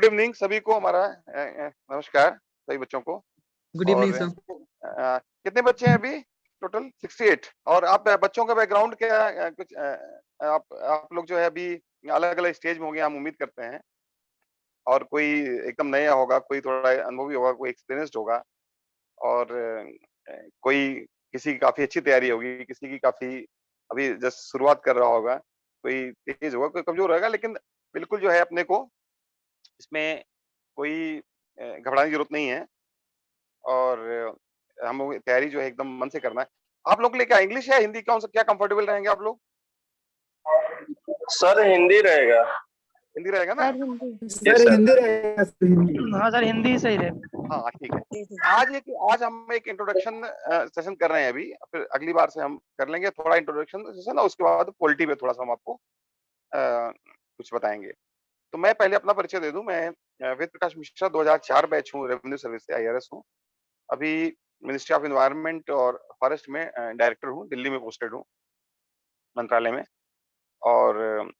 Evening सभी को हमारा नमस्कार सभी बच्चों को। गुड इवनिंग और सर। कितने बच्चे हैं अभी टोटल? 68। और आप बच्चों का बैकग्राउंड क्या कुछ आप लोग जो है अभी अलग अलग स्टेज में होंगे हम उम्मीद करते हैं। और कोई एकदम नया होगा, कोई थोड़ा अनुभवी होगा, कोई एक्सपीरियंस्ड होगा। और कोई किसी की काफी अच्छी तैयारी होगी, किसी की काफी अभी जस्ट शुरुआत कर रहा होगा, कोई तेज होगा, कोई कमजोर होगा। लेकिन बिल्कुल जो है अपने को इसमें कोई घबराने की जरूरत नहीं है। और हम लोग तैयारी जो है एकदम मन से करना है। आप लोग के लिए क्या इंग्लिश या हिंदी, कौन सा क्या कंफर्टेबल रहेंगे आप लोग? सर हिंदी रहेगा। हिंदी रहेगा ना? Yes sir. हिंदी रहेगा सर, हिंदी। हाँ सर, हिंदी सही रहेगा। हाँ ठीक है। आज हम एक इंट्रोडक्शन सेशन कर रहे हैं अभी, फिर अगली बार से हम कर लेंगे थोड़ा इंट्रोडक्शन सेशन, और उसके बाद पॉलिटी पे थोड़ा सा हम आपको कुछ बताएंगे। तो मैं पहले अपना परिचय दे दूं। मैं वेद प्रकाश मिश्रा 2004 बैच हूँ, रेवेन्यू सर्विस से IRS हूँ। अभी मिनिस्ट्री ऑफ एनवायरनमेंट और फॉरेस्ट में डायरेक्टर हूँ, दिल्ली में पोस्टेड हूँ मंत्रालय में। और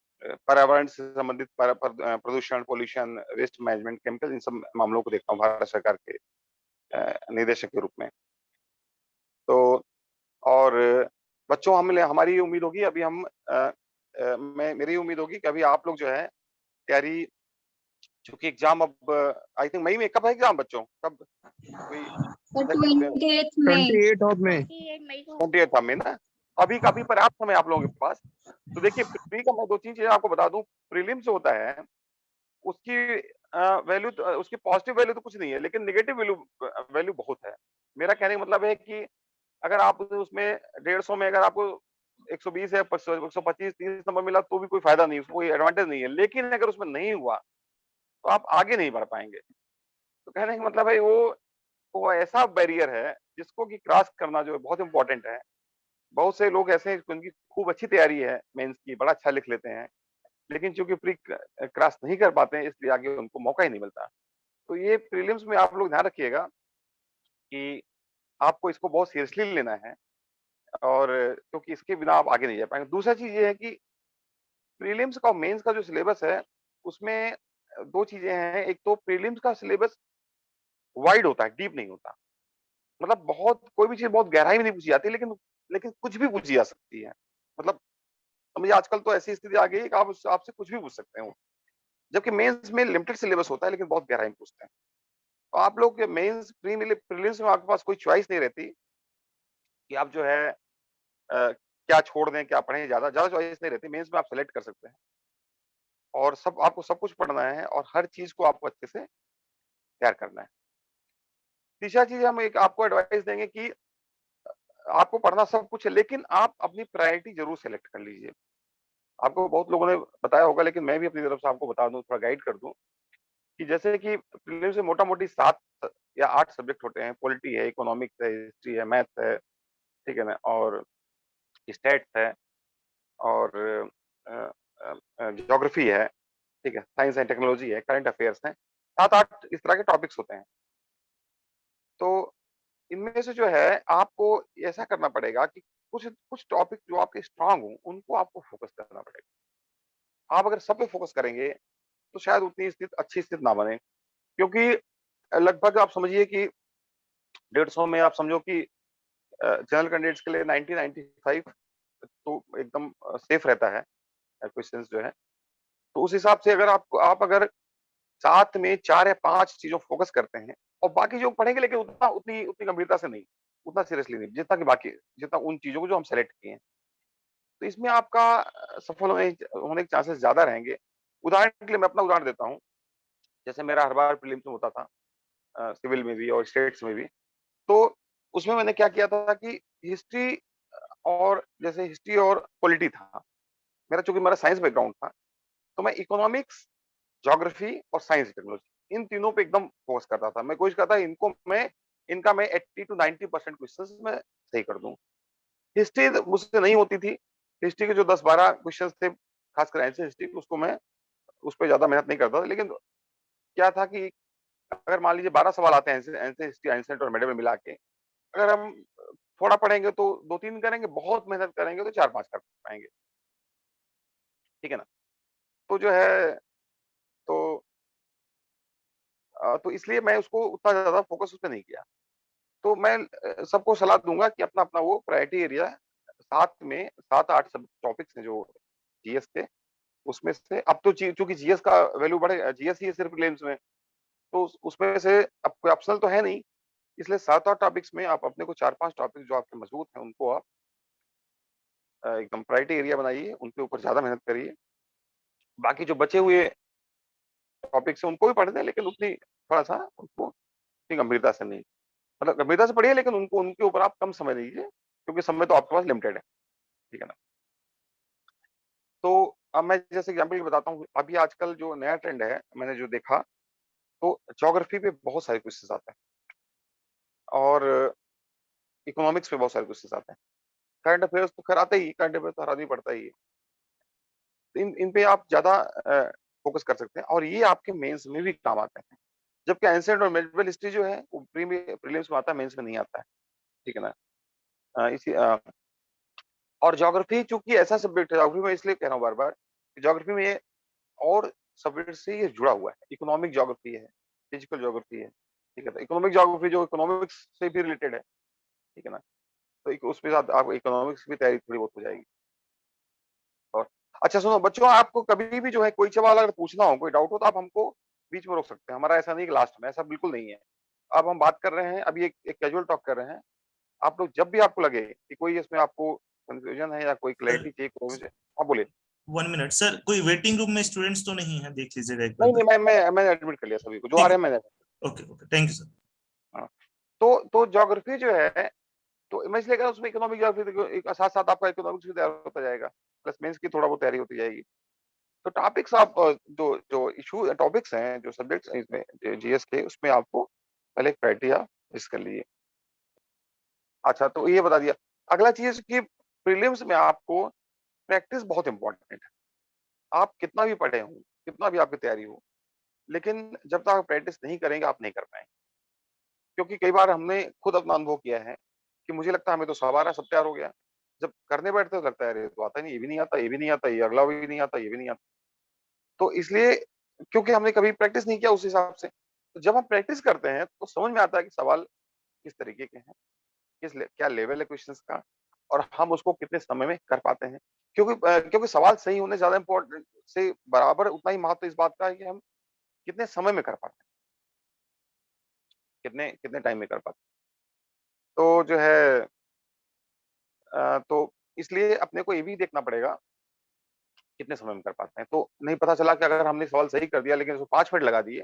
पर्यावरण से संबंधित प्रदूषण, पोल्यूशन, वेस्ट मैनेजमेंट, केमिकल, इन सब मामलों को देखता हूँ भारत सरकार के निदेशक के रूप में। तो और बच्चों हमारी ये उम्मीद होगी अभी हम मैं मेरी उम्मीद होगी कि अभी आप लोग जो है तैयारी, चूंकि एग्जाम अब आई थिंक मई में, कब है एग्जाम बच्चों? कब कोई 28 ऑफ में 28 में ना? अभी काफी पर्याप्त समय आप लोगों के पास। तो देखिए प्री का मैं दो तीन चीजें आपको बता दूं। प्रीलिम्स होता है उसकी वैल्यू, उसकी पॉजिटिव वैल्यू तो कुछ नहीं है, लेकिन नेगेटिव वैल्यू बहुत है। मेरा कहने का मतलब है कि अगर आप उसमें 150 में अगर आपको 120 या 125 30 नंबर मिला तो भी कोई फायदा नहीं, उसको कोई एडवांटेज नहीं है। लेकिन अगर उसमें नहीं हुआ तो आप आगे नहीं बढ़ पाएंगे। तो कहने का मतलब है वो ऐसा बैरियर है जिसको कि क्रॉस करना जो है बहुत इंपॉर्टेंट है। बहुत से लोग ऐसे हैं उनकी खूब अच्छी तैयारी है मेंस की, बड़ा अच्छा लिख लेते हैं, लेकिन चूंकि प्री क्रॉस नहीं कर पाते हैं इसलिए आगे उनको मौका ही नहीं मिलता। तो ये प्रीलिम्स में आप लोग ध्यान रखिएगा कि आपको इसको बहुत सीरियसली लेना है, और क्योंकि इसके बिना आप आगे नहीं जा पाएंगे। दूसरा चीज ये है कि प्रीलिम्स का और मेंस का जो सिलेबस है उसमें दो चीजें हैं। एक तो प्रीलिम्स का सिलेबस वाइड होता है, डीप नहीं होता। मतलब बहुत कोई भी चीज बहुत गहराई में नहीं पूछी जाती, लेकिन लेकिन कुछ भी पूछी जा सकती है। मतलब समझिए आजकल तो ऐसी स्थिति आ गई है कि आप आपसे कुछ भी पूछ सकते हो। जबकि मेंस में लिमिटेड सिलेबस होता है लेकिन बहुत गहराई में पूछते हैं। तो आप लोग मेंस प्रीलिम्स में आपके पास कोई चॉइस नहीं रहती कि आप जो है क्या छोड़ दें क्या पढ़ें। ज्यादा ज्यादा चॉइस नहीं रहती, मेंस में आप सेलेक्ट कर सकते हैं और आपको सब कुछ पढ़ना है और हर चीज को आपको अच्छे से तैयार करना है। तीसरा चीज हम एक आपको एडवाइस देंगे कि आपको पढ़ना सब कुछ है, लेकिन आप अपनी प्रायोरिटी जरूर सेलेक्ट कर लीजिए। आपको बहुत लोगों ने बताया होगा, लेकिन मैं भी अपनी तरफ से आपको बता दूं, थोड़ा गाइड कर दूं कि जैसे कि प्रीलिम्स में मोटा मोटी 7 या 8 सब्जेक्ट होते हैं। पॉलिटी है, इकोनॉमिक्स है, हिस्ट्री है, मैथ है, ठीक है ना, और स्टैट्स है, और ज्योग्राफी है, ठीक है, साइंस एंड टेक्नोलॉजी है, करंट अफेयर्स हैं। 7-8 इस तरह के टॉपिक्स होते हैं। तो इनमें से जो है आपको ऐसा करना पड़ेगा कि कुछ कुछ टॉपिक जो आपके स्ट्रांग हो उनको आपको फोकस करना पड़ेगा। आप अगर सब पे फोकस करेंगे तो शायद उतनी स्थिति अच्छी स्थिति ना बने, क्योंकि लगभग आप समझिए कि 150 में आप समझो कि जनरल कैंडिडेट्स के लिए 90-95 तो एकदम सेफ रहता है क्वेश्चंस जो है। तो उस हिसाब से अगर आप अगर साथ में 4 या 5 चीजों फोकस करते हैं और बाकी जो पढ़ेंगे, लेकिन उतना उतनी उतनी गंभीरता से नहीं, उतना सीरियसली नहीं, जितना उन चीजों को जो हम सेलेक्ट किए हैं, तो इसमें आपका सफल होने के चांसेस ज्यादा रहेंगे। उदाहरण के लिए मैं अपना उदाहरण देता हूँ। जैसे मेरा हर बार प्रीलिम्स में होता था, सिविल में भी और स्टेट्स में भी। तो उसमें मैंने क्या किया था कि हिस्ट्री और जैसे हिस्ट्री और पॉलिटी था मेरा, चूंकि मेरा साइंस बैकग्राउंड था, तो मैं इकोनॉमिक्स, ज्योग्राफी और साइंस टेक्नोलॉजी इन तीनों पे एकदम फोकस करता था। मैं कोशिश करता इनका मैं 80-90% क्वेश्चंस में सही कर दूं। हिस्ट्री मुझसे नहीं होती थी। हिस्ट्री के जो 10-12 क्वेश्चंस थे, खासकर एंशिएंट हिस्ट्री, उसको मैं उस पर ज्यादा मेहनत नहीं करता था। लेकिन क्या था कि अगर मान लीजिए 12 सवाल आते हैं एंशिएंट हिस्ट्री, एंशिएंट और मेडिवल मिला के, अगर हम थोड़ा पढ़ेंगे तो 2-3 करेंगे, बहुत मेहनत करेंगे तो 4-5 कर पाएंगे, ठीक है ना। तो जो है तो तो इसलिए मैं उसको उतना ज़्यादा फ़ोकस उस पे नहीं किया। तो मैं सबको सलाह दूँगा कि अपना-अपना वो प्रायोरिटी एरिया 7 में 7-8 सब टॉपिक्स हैं जो जीएस के, उसमें से अब तो चूँकि जीएस का वैल्यू बढ़ेगा, जीएस ही है सिर्फ़ प्रीलिम्स में, तो उसमें से अब कोई ऑप्शनल तो है नहीं, इसलिए 7-8 टॉपिक्स में आप अपने को 4-5 टॉपिक जो आपके मज़बूत हैं, उनको आप एकदम प्रायोरिटी एरिया बनाइए, उनके ऊपर ज़्यादा मेहनत करिए। बाकी जो बचे हुए टॉपिक्स हैं, उनको भी पढ़ लें, लेकिन उतनी थोड़ा-सा उनको उतनी गंभीरता से नहीं। मतलब गंभीरता से पढ़िए, लेकिन उनको उनके ऊपर आप कम समय दीजिए, क्योंकि समय तो आपके पास लिमिटेड है, ठीक है ना? तो अब मैं जैसे एग्ज़ाम्पल बताता हूँ, अभी आजकल जो नया ट्रेंड है, मैंने जो देखा, तो ज्योग्राफी पे बहुत सारे क्वेश्चन्स आते हैं और इकोनॉमिक्स पे बहुत सारे क्वेश्चन्स आते हैं। करंट अफेयर्स तो खैर आते ही, करंट अफेयर्स तो हर आदमी पढ़ता ही है। इन इन पे आप ज़्यादा फ़ोकस कर सकते हैं और ये आपके मेंस में भी काम आते हैं। जबकि एंशिएंट और मेडिएवल हिस्ट्री जो है, वो प्रीलिम्स में आता है, मेंस में नहीं आता है, ठीक है ना? इसी और ज्योग्राफी चूँकि ऐसा सब्जेक्ट है, ज्योग्राफी मैं इसलिए कह रहा हूँ बार-बार, कि ज्योग्राफी में ये और सब्जेक्ट से ये जुड़ा हुआ है। इकोनॉमिक ज्योग्राफी है, फिजिकल ज्योग्राफी है, ठीक है? तो इकोनॉमिक ज्योग्राफी जो इकोनॉमिक्स से भी रिलेटेड है, ठीक है ना? तो एक उसके साथ आप इकोनॉमिक्स की तैयारी थोड़ी बहुत हो जाएगी। और अच्छा सुनो बच्चों, आपको कभी भी जो है कोई सवाल अगर पूछना हो, कोई डाउट हो, तो आप हमको बीच में रोक सकते हैं। हमारा ऐसा नहीं कि लास्ट में, ऐसा बिल्कुल नहीं है। अब हम बात कर रहे हैं, अभी एक कैजुअल टॉक कर रहे हैं। आप लोग जब भी आपको लगे कि कोई इसमें आपको कन्फ्यूजन है या कोई सर क्लैरिटी चाहिए, कोई मुझे हाँ, बोलिए। 1 मिनट सर, कोई वेटिंग रूम में स्टूडेंट्स तो नहीं है, देख लीजिएगा एक नहीं, बार। नहीं, मैंने एडमिट कर लिया सभी को, जो आ ठीक रहे है, हैं मैंने। Okay okay, thank you sir. हाँ, तो ज्योग्राफी जो है, तो मैं इसलिए कह रहा हूँ उसमें इकोनॉमिक ज्योग्राफी देखो, एक साथ-साथ आपका इकोनॉमिक्स भी तैयार होता जाएगा, प्लस मेंस की थोड़ा बहुत तैयारी होती जाएगी। तो टॉपिक्स आप जो जो इश्यू टॉपिक्स हैं, जो सब्जेक्ट्स हैं इसमें जीएस के, उसमें आपको पहले क्राइटेरिया फिक्स कर लीजिए। अच्छा, तो ये बता दिया। अगला चीज़ कि प्रीलिम्स में आपको प्रैक्टिस बहुत इम्पोर्टेंट है। आप कितना भी पढ़े हों, कितना भी आपकी तैयारी हो, लेकिन जब तक आप प्रैक्टिस नहीं करेंगे, आप नहीं कर पाएँगे। क्योंकि कई बार हमने खुद अपना अनुभव किया है कि मुझे लगता है हमें तो सब आ रहा है, सब तैयार हो गया। जब करने बैठते तो लगता है अरे! ये तो आता ही नहीं, ये भी नहीं आता, ये भी नहीं आता, ये अगला भी नहीं आता, ये भी नहीं आता। तो इसलिए क्योंकि हमने कभी प्रैक्टिस नहीं किया उस हिसाब से। तो जब हम प्रैक्टिस करते हैं तो समझ में आता है कि सवाल किस तरीके के हैं, क्या लेवल है क्वेश्चंस का और हम उसको कितने समय में कर पाते हैं। क्योंकि सवाल सही होने ज़्यादा इम्पोर्टेंट से बराबर उतना ही महत्व इस बात का है कि हम कितने समय में कर पाते हैं, कितने कितने टाइम में कर पाते हैं। तो जो है तो इसलिए अपने को ये भी देखना पड़ेगा कितने समय में कर पाते हैं। तो नहीं पता चला कि अगर हमने सवाल सही कर दिया लेकिन उसको 5 मिनट लगा दिए,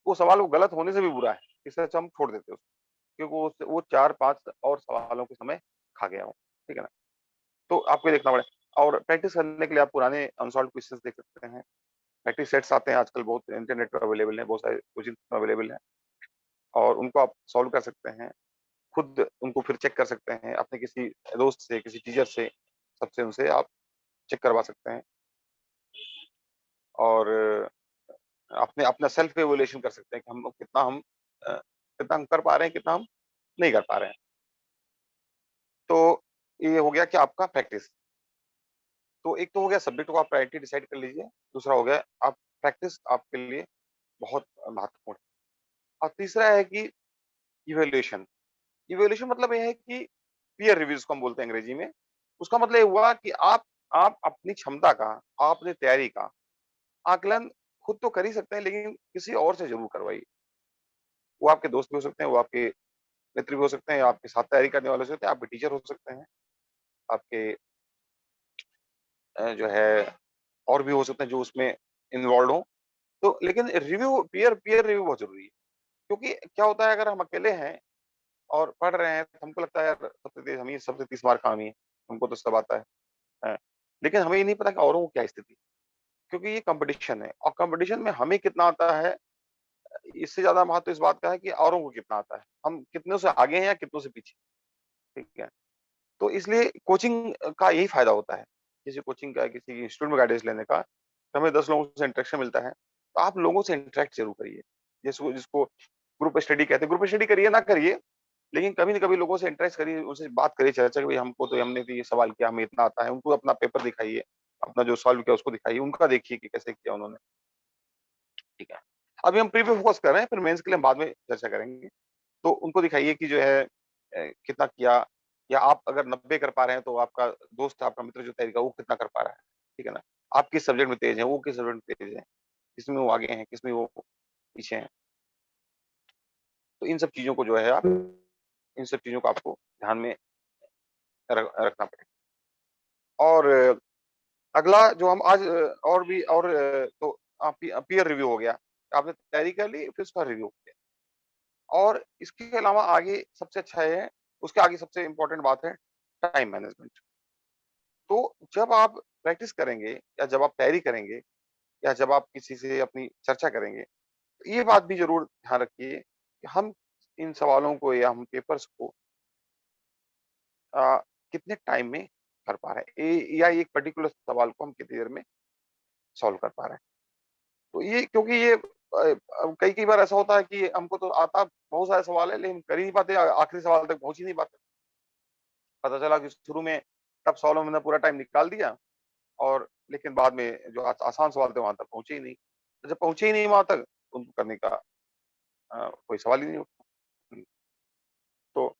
वो सवाल वो गलत होने से भी बुरा है। इससे अच्छा हम छोड़ देते हैं उसको, क्योंकि वो 4-5 और सवालों के समय खा गया हो, ठीक है ना? तो आपको ये देखना पड़ेगा और प्रैक्टिस करने के लिए आप पुराने अनसॉल्व्ड क्वेश्चंस देख सकते हैं। प्रैक्टिस सेट्स आते हैं आजकल, बहुत इंटरनेट पे अवेलेबल हैं, बहुत सारे कोचिंग अवेलेबल हैं और उनको आप सॉल्व कर सकते हैं। खुद उनको फिर चेक कर सकते हैं, अपने किसी दोस्त से, किसी टीचर से, सबसे उनसे आप चेक करवा सकते हैं और अपने अपना सेल्फ इवैल्यूएशन कर सकते हैं कि कितना हम कर पा रहे हैं, कितना हम नहीं कर पा रहे हैं। तो ये हो गया कि आपका प्रैक्टिस। तो एक तो हो गया सब्जेक्ट को आप प्रायोरिटी डिसाइड कर लीजिए, दूसरा हो गया आप प्रैक्टिस आपके लिए बहुत महत्वपूर्ण है। और तीसरा है कि इवैल्यूएशन। इवैल्यूएशन मतलब ये है कि पीयर रिव्यू जिसको हम बोलते हैं अंग्रेजी में। उसका मतलब ये हुआ कि आप अपनी क्षमता का, आप अपनी तैयारी का आकलन खुद तो कर ही सकते हैं, लेकिन किसी और से ज़रूर करवाइए। वो आपके दोस्त भी हो सकते हैं, वो आपके मित्र भी हो सकते हैं, आपके साथ तैयारी करने वाले हो सकते हैं, आपके टीचर हो सकते हैं, आपके जो है और भी हो सकते हैं जो उसमें इन्वॉल्व्ड हों। तो लेकिन पीयर पीयर रिव्यू बहुत ज़रूरी है। क्योंकि क्या होता है अगर हम अकेले हैं और पढ़ रहे हैं तो हमको लगता है यार सबसे 30 मार्क हम ही हैं, हमको तो सब आता है। हैं। लेकिन हमें ये नहीं पता कि औरों को क्या स्थिति है। क्योंकि ये कॉम्पिटिशन है और कॉम्पिटिशन में हमें कितना आता है, इससे ज़्यादा महत्व इस बात का है कि औरों को कितना आता है। हम कितनों से आगे हैं या कितनों से पीछे, ठीक है? तो इसलिए कोचिंग का यही फ़ायदा होता है। किसी कोचिंग का, किसी इंस्टीट्यूट में गाइडेंस लेने का, तो हमें 10 लोगों से इंटरेक्शन मिलता है। तो आप लोगों से इंटरैक्ट ज़रूर करिए। जिसको जिसको ग्रुप स्टडी कहते हैं, ग्रुप स्टडी करिए ना करिए, लेकिन कभी न कभी लोगों से इंटरेक्ट करिए, उनसे बात करिए, चर्चा करिए, हमने तो ये सवाल किया, हमें इतना आता है। उनको अपना पेपर दिखाइए, अपना जो सॉल्व किया उसको दिखाइए, उनका देखिए कि कैसे किया उन्होंने, ठीक है? अभी हम प्री पे फोकस कर रहे हैं, फिर मेंस के लिए हम बाद में चर्चा करेंगे। तो उनको दिखाइए कि जो है कितना किया, या आप अगर 90 कर पा रहे हैं तो आपका दोस्त, आपका मित्र जो तैयारी का वो कितना कर पा रहा है, ठीक है ना? आप किस सब्जेक्ट में तेज हैं, वो किस सब्जेक्ट में तेज है, किसमें वो आगे हैं, किसमें वो पीछे हैं। तो इन सब चीज़ों को जो है आप इन सब चीज़ों को आपको ध्यान में रखना पड़ेगा। और अगला जो हम आज तो पीयर रिव्यू हो गया। आपने तैयारी कर ली, फिर उसका रिव्यू हो गया। और इसके अलावा आगे सबसे अच्छा ये है, उसके आगे सबसे इम्पोर्टेंट बात है टाइम मैनेजमेंट। तो जब आप प्रैक्टिस करेंगे, या जब आप तैयारी करेंगे, या जब आप किसी से अपनी चर्चा करेंगे, तो ये बात भी ज़रूर ध्यान रखिए कि हम इन सवालों को या हम पेपर्स को अ, कितने टाइम में कर पा रहे हैं, या एक पर्टिकुलर सवाल को हम कितनी देर में सॉल्व कर पा रहे हैं। तो ये, क्योंकि ये कई बार ऐसा होता है कि हमको तो आता बहुत सारे सवाल है, लेकिन कर ही नहीं पाते, आखिरी सवाल तक पहुँच ही नहीं पाते। पता चला कि शुरू में टफ सवालों में मैंने पूरा टाइम निकाल दिया, और लेकिन बाद में जो आसान सवाल थे वहां तक पहुंचे ही नहीं। तो जब पहुंचे ही नहीं वहां तक, तो उनको करने का कोई सवाल ही नहीं उठता। तो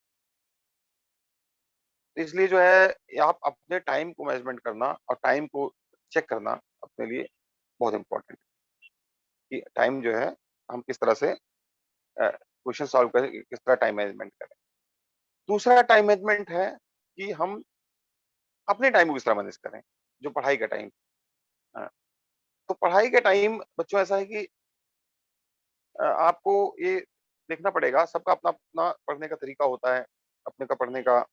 इसलिए जो है, ये आप अपने टाइम को मैनेजमेंट करना और टाइम को चेक करना अपने लिए बहुत इंपॉर्टेंट है, कि टाइम जो है हम किस तरह से क्वेश्चन सॉल्व करें, किस तरह टाइम मैनेजमेंट करें। दूसरा टाइम मैनेजमेंट है कि हम अपने टाइम को किस तरह मैनेज करें, जो पढ़ाई का टाइम। तो पढ़ाई का टाइम बच्चों ऐसा है कि आपको ये देखना पड़ेगा, सबका अपना-अपना पढ़ने का तरीका होता है, अपने का पढ़ने का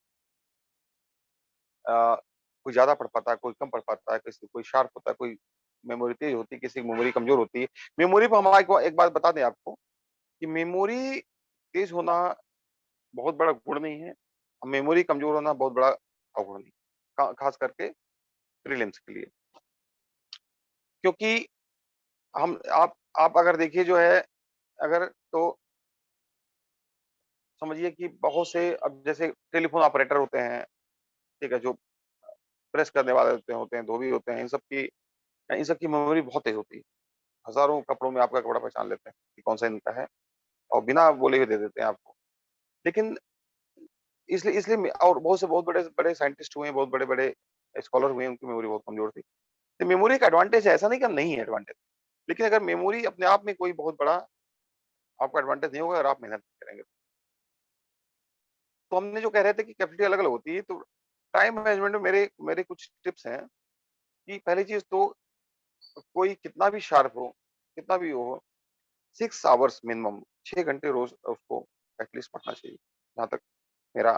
कोई ज़्यादा पढ़ पाता है, कोई कम पढ़ पाता है, किसी कोई शार्प होता है, कोई मेमोरी तेज होती है, किसी की मेमोरी कमज़ोर होती है। मेमोरी पे हम एक बात बता दें आपको, कि मेमोरी तेज होना बहुत बड़ा गुण नहीं है, मेमोरी कमज़ोर होना बहुत बड़ा अवगुण नहीं, ख़ास करके प्रीलिम्स के लिए। क्योंकि हम आप अगर देखिए जो है, अगर तो समझिए कि बहुत से, अब जैसे टेलीफ़ोन ऑपरेटर होते हैं, ठीक है, जो प्रेस करने वाले होते हैं, धोबी होते हैं, इन सब की मेमोरी बहुत तेज़ होती है। हज़ारों कपड़ों में आपका कपड़ा पहचान लेते हैं कि कौन-सा इनका है, और बिना बोले हुए दे देते हैं आपको। लेकिन इसलिए इसलिए और बहुत से बहुत बड़े-बड़े साइंटिस्ट हुए हैं, बहुत बड़े-बड़े स्कॉलर हुए हैं, उनकी मेमोरी बहुत कमज़ोर थी। तो मेमोरी एक एडवांटेज है, ऐसा नहीं कि नहीं है एडवांटेज। लेकिन अगर मेमोरी अपने आप में कोई बहुत बड़ा आपको एडवांटेज नहीं होगा, अगर आप मेहनत करेंगे। तो हमने जो कह रहे थे कि कैपेसिटी अलग-अलग होती है, तो टाइम मैनेजमेंट में मेरे मेरे कुछ टिप्स हैं, कि पहली चीज़ तो कोई कितना भी शार्प हो, कितना भी हो, 6 आवर्स मिनिमम, 6 घंटे रोज़ उसको एटलीस्ट पढ़ना चाहिए, जहाँ तक मेरा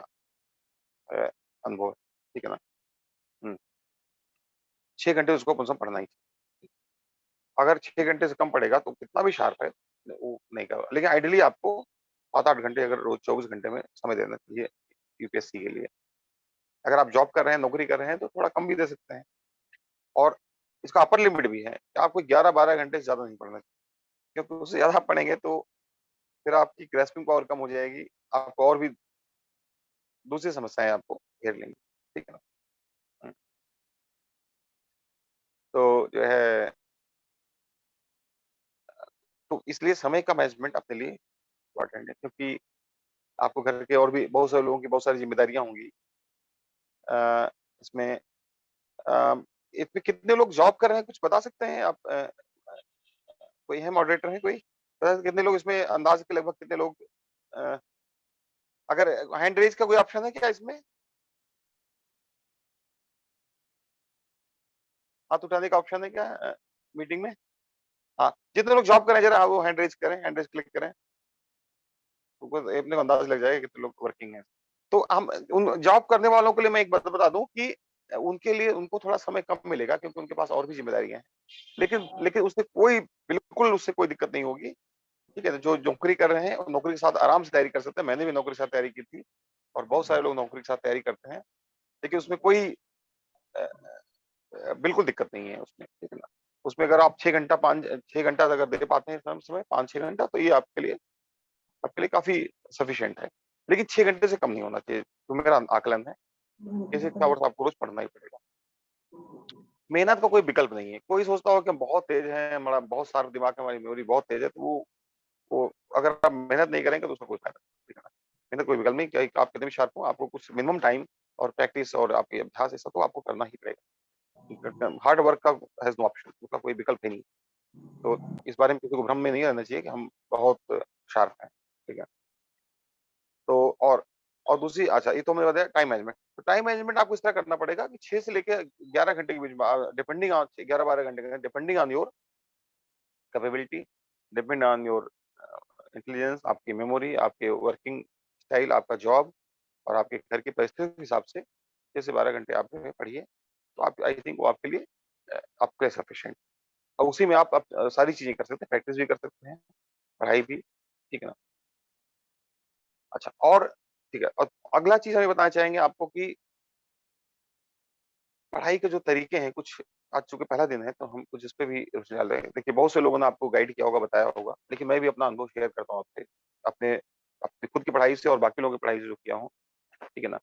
अ, अनुभव है, ठीक है ना? हुँ, 6 घंटे उसको कम से कम पढ़ना ही चाहिए। अगर 6 घंटे से कम पढ़ेगा तो कितना भी शार्प है, वो नहीं करेगा। लेकिन आइडियली आपको 7-8 घंटे, अगर रोज़ 24 घंटे में समय देना चाहिए यूपीएससी के लिए। अगर आप जॉब कर रहे हैं, नौकरी कर रहे हैं, तो थोड़ा कम भी दे सकते हैं। और इसका अपर लिमिट भी है कि आपको 11-12 घंटे से ज़्यादा नहीं पढ़ना चाहिए, क्योंकि उससे ज़्यादा आप पढ़ेंगे तो फिर आपकी ग्रास्पिंग पावर कम हो जाएगी, आपको और भी दूसरी समस्याएँ आपको घेर लेंगी, ठीक है ना? हुँ, तो जो है, तो इसलिए समय का मैनेजमेंट अपने लिए इम्पोर्टेंट है, क्योंकि आपको घर के और भी बहुत सारे लोगों की बहुत सारी ज़िम्मेदारियाँ होंगी। अ, इसमें अ, इसमें कितने लोग जॉब कर रहे हैं, कुछ बता सकते हैं आप? कोई है, मॉडरेटर है कोई? बता सकते कितने लोग इसमें, अंदाज़ के लगभग कितने लोग अ, अगर हैंड रेज़ का कोई ऑप्शन है क्या इसमें? हाथ उठाने का ऑप्शन है क्या मीटिंग में? हाँ, जितने लोग जॉब कर रहे हैं ज़रा वो हैंड रेज़ करें, हैंड रेज़ क्लिक करें। तो अपने को अंदाज़ा लग जाएगा कितने लोग वर्किंग हैं। तो हम उन जॉब करने वालों के लिए मैं एक बात बता दूँ कि उनके लिए उनको थोड़ा समय कम मिलेगा, क्योंकि उनके पास और भी ज़िम्मेदारियाँ हैं। लेकिन लेकिन उससे कोई बिल्कुल उससे कोई दिक्कत नहीं होगी, ठीक है? जो नौकरी कर रहे हैं, और नौकरी के साथ आराम से तैयारी कर सकते हैं। मैंने भी नौकरी के साथ तैयारी की थी, और बहुत सारे लोग नौकरी के साथ तैयारी करते हैं। लेकिन उसमें कोई बिल्कुल दिक्कत नहीं है उसमें, ठीक है ना? उसमें अगर आप 6 घंटा अगर दे पाते हैं समय 5-6 घंटा, तो ये आपके लिए काफ़ी सफिशिएंट है। लेकिन 6 घंटे से कम नहीं होना चाहिए, तो मेरा आकलन है। 6 आवर्स आपको रोज़ पढ़ना ही पड़ेगा। मेहनत का कोई विकल्प नहीं है। कोई सोचता हो कि हम बहुत तेज हैं, हमारा बहुत सारा दिमाग है, हमारी मेमोरी बहुत तेज है, तो वो अगर आप मेहनत नहीं करेंगे तो उसका कोई फायदा नहीं। ठीक है ना? मेहनत कोई विकल्प नहीं, चाहे आप कितने भी शार्प हो, आपको कुछ मिनिमम टाइम और प्रैक्टिस और आपके अभ्यास ऐसा तो आपको करना ही पड़ेगा। हार्ड वर्क का हैज नो ऑप्शन, उसका कोई विकल्प ही नहीं। तो इस बारे में किसी को भ्रम में नहीं रहना चाहिए कि हम बहुत शार्प हैं। ठीक है? तो और दूसरी, अच्छा ये तो मैंने बताया टाइम मैनेजमेंट। तो टाइम मैनेजमेंट आपको इस तरह करना पड़ेगा कि 6 से लेके 11 घंटे के बीच में, डिपेंडिंग ऑन 11-12 घंटे का, depending on your capability, depend on your intelligence, आपकी मेमोरी, आपके वर्किंग स्टाइल, आपका जॉब और आपके घर की परिस्थिति के हिसाब से 6 से 12 घंटे आप जो है पढ़िए। तो आप, आई थिंक वो आपके लिए आपके लिए सफिशिएंट। और उसी में आप सारी चीजें कर सकते हैं, प्रैक्टिस भी कर सकते हैं, पढ़ाई भी। ठीक है ना? अच्छा, और ठीक है, और अगला चीज हमें बताना चाहेंगे आपको कि पढ़ाई के जो तरीके हैं कुछ, आज चूंकि पहला दिन है तो हम कुछ इस पे भी रोशनी डाल रहे हैं। देखिए बहुत से लोगों ने आपको गाइड किया होगा, बताया होगा, लेकिन मैं भी अपना अनुभव शेयर करता हूँ आपसे, अपने अपनी खुद की पढ़ाई से और बाकी लोगों की पढ़ाई से जो किया हूँ। ठीक है ना?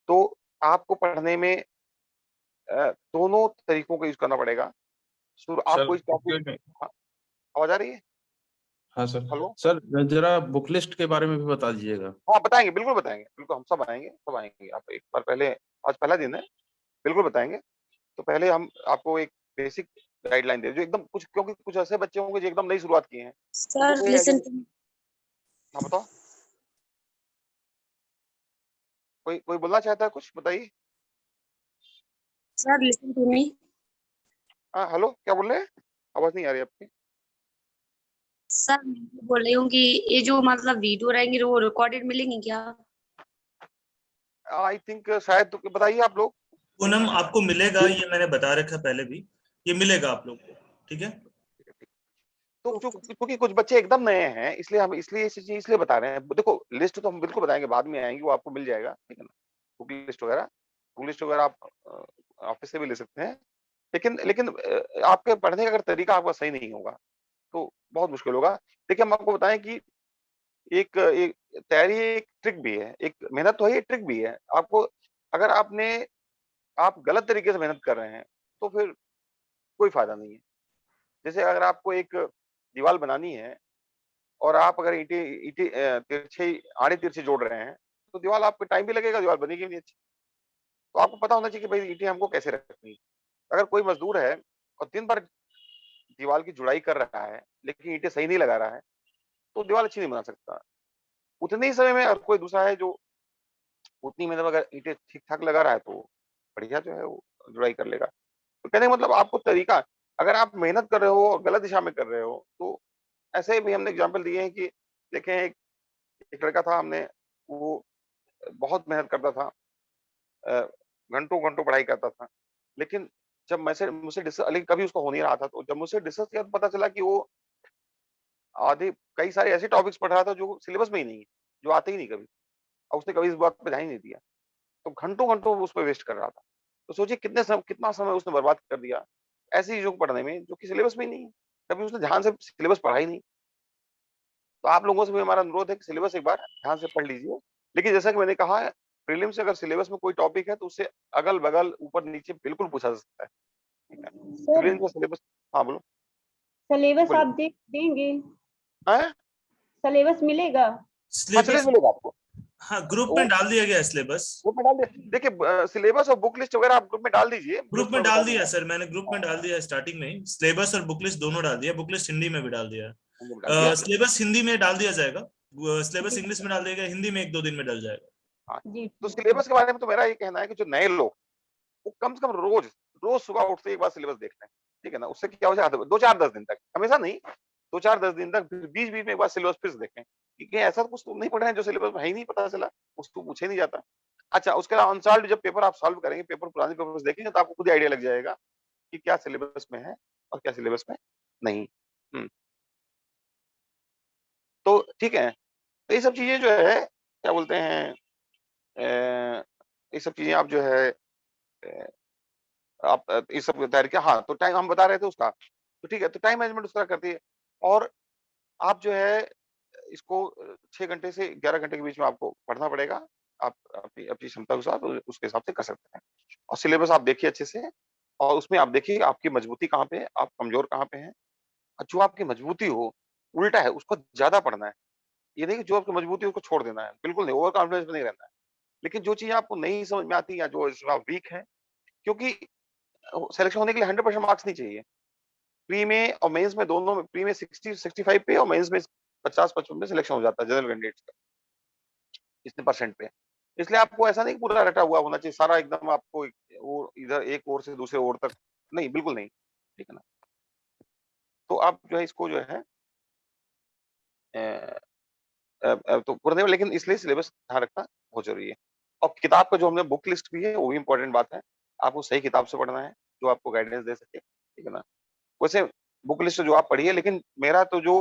तो आपको पढ़ने में दोनों तरीकों का यूज करना पड़ेगा। शुरू आप सर कोई टॉपिक, excuse me। आवाज आ रही है? हाँ सर। हेलो? सर जरा बुक लिस्ट के बारे में भी बता दीजिएगा। हाँ बताएंगे, बिल्कुल बताएंगे, बिल्कुल हम सब आएंगे, सब आएंगे। आप एक बार पहले, आज पहला दिन है, बिल्कुल बताएंगे। तो पहले हम आपको एक बेसिक गाइडलाइन दे जो एकदम कुछ, क्योंकि कुछ ऐसे बच्चे होंगे जो एकदम नई शुरुआत किए हैं, उनको Sir, कोई आइडिया listen नहीं। to me. हाँ बताओ, कोई कोई बोलना चाहता है, कुछ बताइए। Sir, listen to me. हाँ हेलो, क्या बोल रहे हैं? आवाज नहीं आ रही आपकी। सर मैं बोल रही हूँ कि ये जो मतलब वीडियो रहेंगे वो रिकॉर्डेड मिलेंगी क्या? आई थिंक शायद, तो बताइए आप लोग। पूनम आपको मिलेगा, ये मैंने बता रखा है पहले भी, ये मिलेगा आप लोग को। ठीक है? तो क्योंकि कुछ बच्चे एकदम नए हैं, इसलिए हम इसलिए इस चीज इसलिए बता रहे हैं। देखो लिस्ट तो हम बिल्कुल बताएंगे, बाद में आएंगे, वो आपको मिल जाएगा। ठीक है ना? बुक लिस्ट वगैरह आप ऑफिस से भी ले सकते हैं। लेकिन लेकिन आपके पढ़ने का अगर तरीका आपका सही नहीं होगा तो बहुत मुश्किल होगा। देखिए हम आपको बताएं कि एक तैयारी एक ट्रिक भी है, एक मेहनत तो है, ये ट्रिक भी है। आपको अगर आप गलत तरीके से मेहनत कर रहे हैं तो फिर कोई फायदा नहीं है। जैसे अगर आपको एक दीवार बनानी है और आप अगर ईंटें ईंटें तिरछे आड़े तिरछे जोड़ रहे हैं तो दीवार, आपको टाइम भी लगेगा, दीवार बनेगी भी नहीं अच्छी। तो आपको पता होना चाहिए कि भाई ईंटें हमको कैसे रखनी है। अगर कोई मजदूर है और दिन भर दीवार की जुड़ाई कर रहा है लेकिन ईंटें सही नहीं लगा रहा है तो दीवार अच्छी नहीं बना सकता। उतने ही समय में अगर कोई दूसरा है जो उतनी मतलब अगर ईंटें ठीक ठाक लगा रहा है तो बढ़िया जो है वो जुड़ाई कर लेगा। तो कहने का मतलब आपको तरीका, अगर आप मेहनत कर रहे हो और गलत दिशा में कर रहे हो तो ऐसे भी हमने एग्जाम्पल दिए हैं कि देखें, एक लड़का था, हमने वो बहुत मेहनत करता था, अ, घंटों घंटों पढ़ाई करता था, लेकिन जब मुझसे मुझसे डिस्कस, लेकिन कभी उसको हो नहीं रहा था, तो जब मुझसे डिस्कस किया तो पता चला कि वो आधे कई सारे ऐसे टॉपिक्स पढ़ रहा था जो सिलेबस में ही नहीं है, जो आते ही नहीं कभी, और उसने कभी इस बात पे ध्यान ही नहीं दिया। तो घंटों घंटों वो उस पर वेस्ट कर रहा था। तो सोचिए कितना समय उसने बर्बाद कर दिया ऐसी चीजों को पढ़ने में जो कि सिलेबस में ही नहीं है, कभी उसने ध्यान से सिलेबस पढ़ा ही नहीं। तो आप लोगों से भी हमारा अनुरोध है कि सिलेबस एक बार ध्यान से पढ़ लीजिए। लेकिन जैसा कि मैंने कहा है, प्रीलिम्स से अगर सिलेबस में कोई टॉपिक है तो उससे अगल बगल ऊपर नीचे बिल्कुल पूछा जा सकता है। ठीक है? सर प्रीलिम्स का सिलेबस, हाँ बोलो। सिलेबस बोलिए। आप देंगे? हाँ सिलेबस मिलेगा? हाँ सिलेबस सिलेबस, मिलेगा आपको। हाँ ग्रुप वो में डाल दिया गया है सिलेबस। ग्रुप में डाल दे, देखिए सिलेबस और बुक लिस्ट वगैरह आप ग्रुप में डाल दीजिए, ग्रुप लिस्ट में में डाल बता दिया दूंगा। है सर, मैंने ग्रुप में डाल दिया है स्टार्टिंग में ही, सिलेबस और बुक लिस्ट दोनों डाल दिया, बुक लिस्ट हिंदी में भी डाल दिया है। हमने भी डाल दिया। सिलेबस हिंदी में डाल दिया जाएगा, सिलेबस जी इंग्लिश में डाल दिया गया, हिंदी में 1-2 दिन में डल जाएगा। हाँ, जी तो ठीक है। सिलेबस के बारे में तो मेरा ये कहना है कि जो नए लोग, वो कम से कम रोज रोज सुबह उठते ही एक बार सिलेबस देख लें। ठीक है ना? उससे क्या हो जाएगा, 2-4-10 दिन तक, हमेशा नहीं, 2-4-10 दिन तक, फिर बीच बीच में एक बार सिलेबस फिर से देखें कि ऐसा तो कुछ तो नहीं पढ़े हैं जो सिलेबस में है ही नहीं, पता चला उसको पूछे नहीं जाता। अच्छा, उसके अलावा अनसॉल्व्ड जब पेपर आप सॉल्व करेंगे, पेपर पुराने पेपर देखेंगे तो आपको खुद ही आइडिया लग जाएगा कि क्या सिलेबस में है और क्या सिलेबस में नहीं। हम्म, तो ठीक है, तो ये सब चीजें जो है क्या बोलते हैं, ये सब चीजें आप जो है आप ये सब तैयारी किया। हाँ, तो टाइम हम बता रहे थे उसका, तो ठीक है, तो टाइम मैनेजमेंट उस तरह करती है। और आप जो है इसको 6 घंटे से 11 घंटे के बीच में आपको पढ़ना पड़ेगा। आप अपनी अपनी क्षमता के साथ उसके हिसाब से कर सकते हैं। और सिलेबस आप देखिए अच्छे से, और उसमें आप देखिए आपकी मजबूती कहाँ पे है, आप कमजोर कहाँ पे हैं। और जो आपकी मजबूती हो, उल्टा है, उसको ज्यादा पढ़ना है। ये नहीं कि जो आपकी मजबूती है उसको छोड़ देना है, बिल्कुल नहीं, ओवर कॉन्फिडेंस में नहीं रहना है। लेकिन जो चीजें आपको नहीं समझ में आती या जो इसमें आप वीक है, क्योंकि सिलेक्शन होने के लिए 100% मार्क्स नहीं चाहिए। प्री में और मेंस में, दोनों में, प्री में 60-65 पे और मेंस में 50-55 पे सिलेक्शन हो जाता है जनरल कैंडिडेट्स का, इतने परसेंट पे। इसलिए आपको ऐसा नहीं कि पूरा रटा हुआ होना चाहिए सारा एकदम आपको वो इधर एक ओर से दूसरे ओर तक, नहीं, बिल्कुल नहीं, ठीक है ना। तो आप जो है इसको जो है तो पूरा, लेकिन इसलिए सिलेबस ध्यान रखना बहुत जरूरी है। और किताब का जो हमने बुक लिस्ट भी है वो भी इंपॉर्टेंट बात है। आपको सही किताब से पढ़ना है जो आपको गाइडेंस दे सके, ठीक है ना। वैसे बुक लिस्ट जो आप पढ़िए, लेकिन मेरा तो जो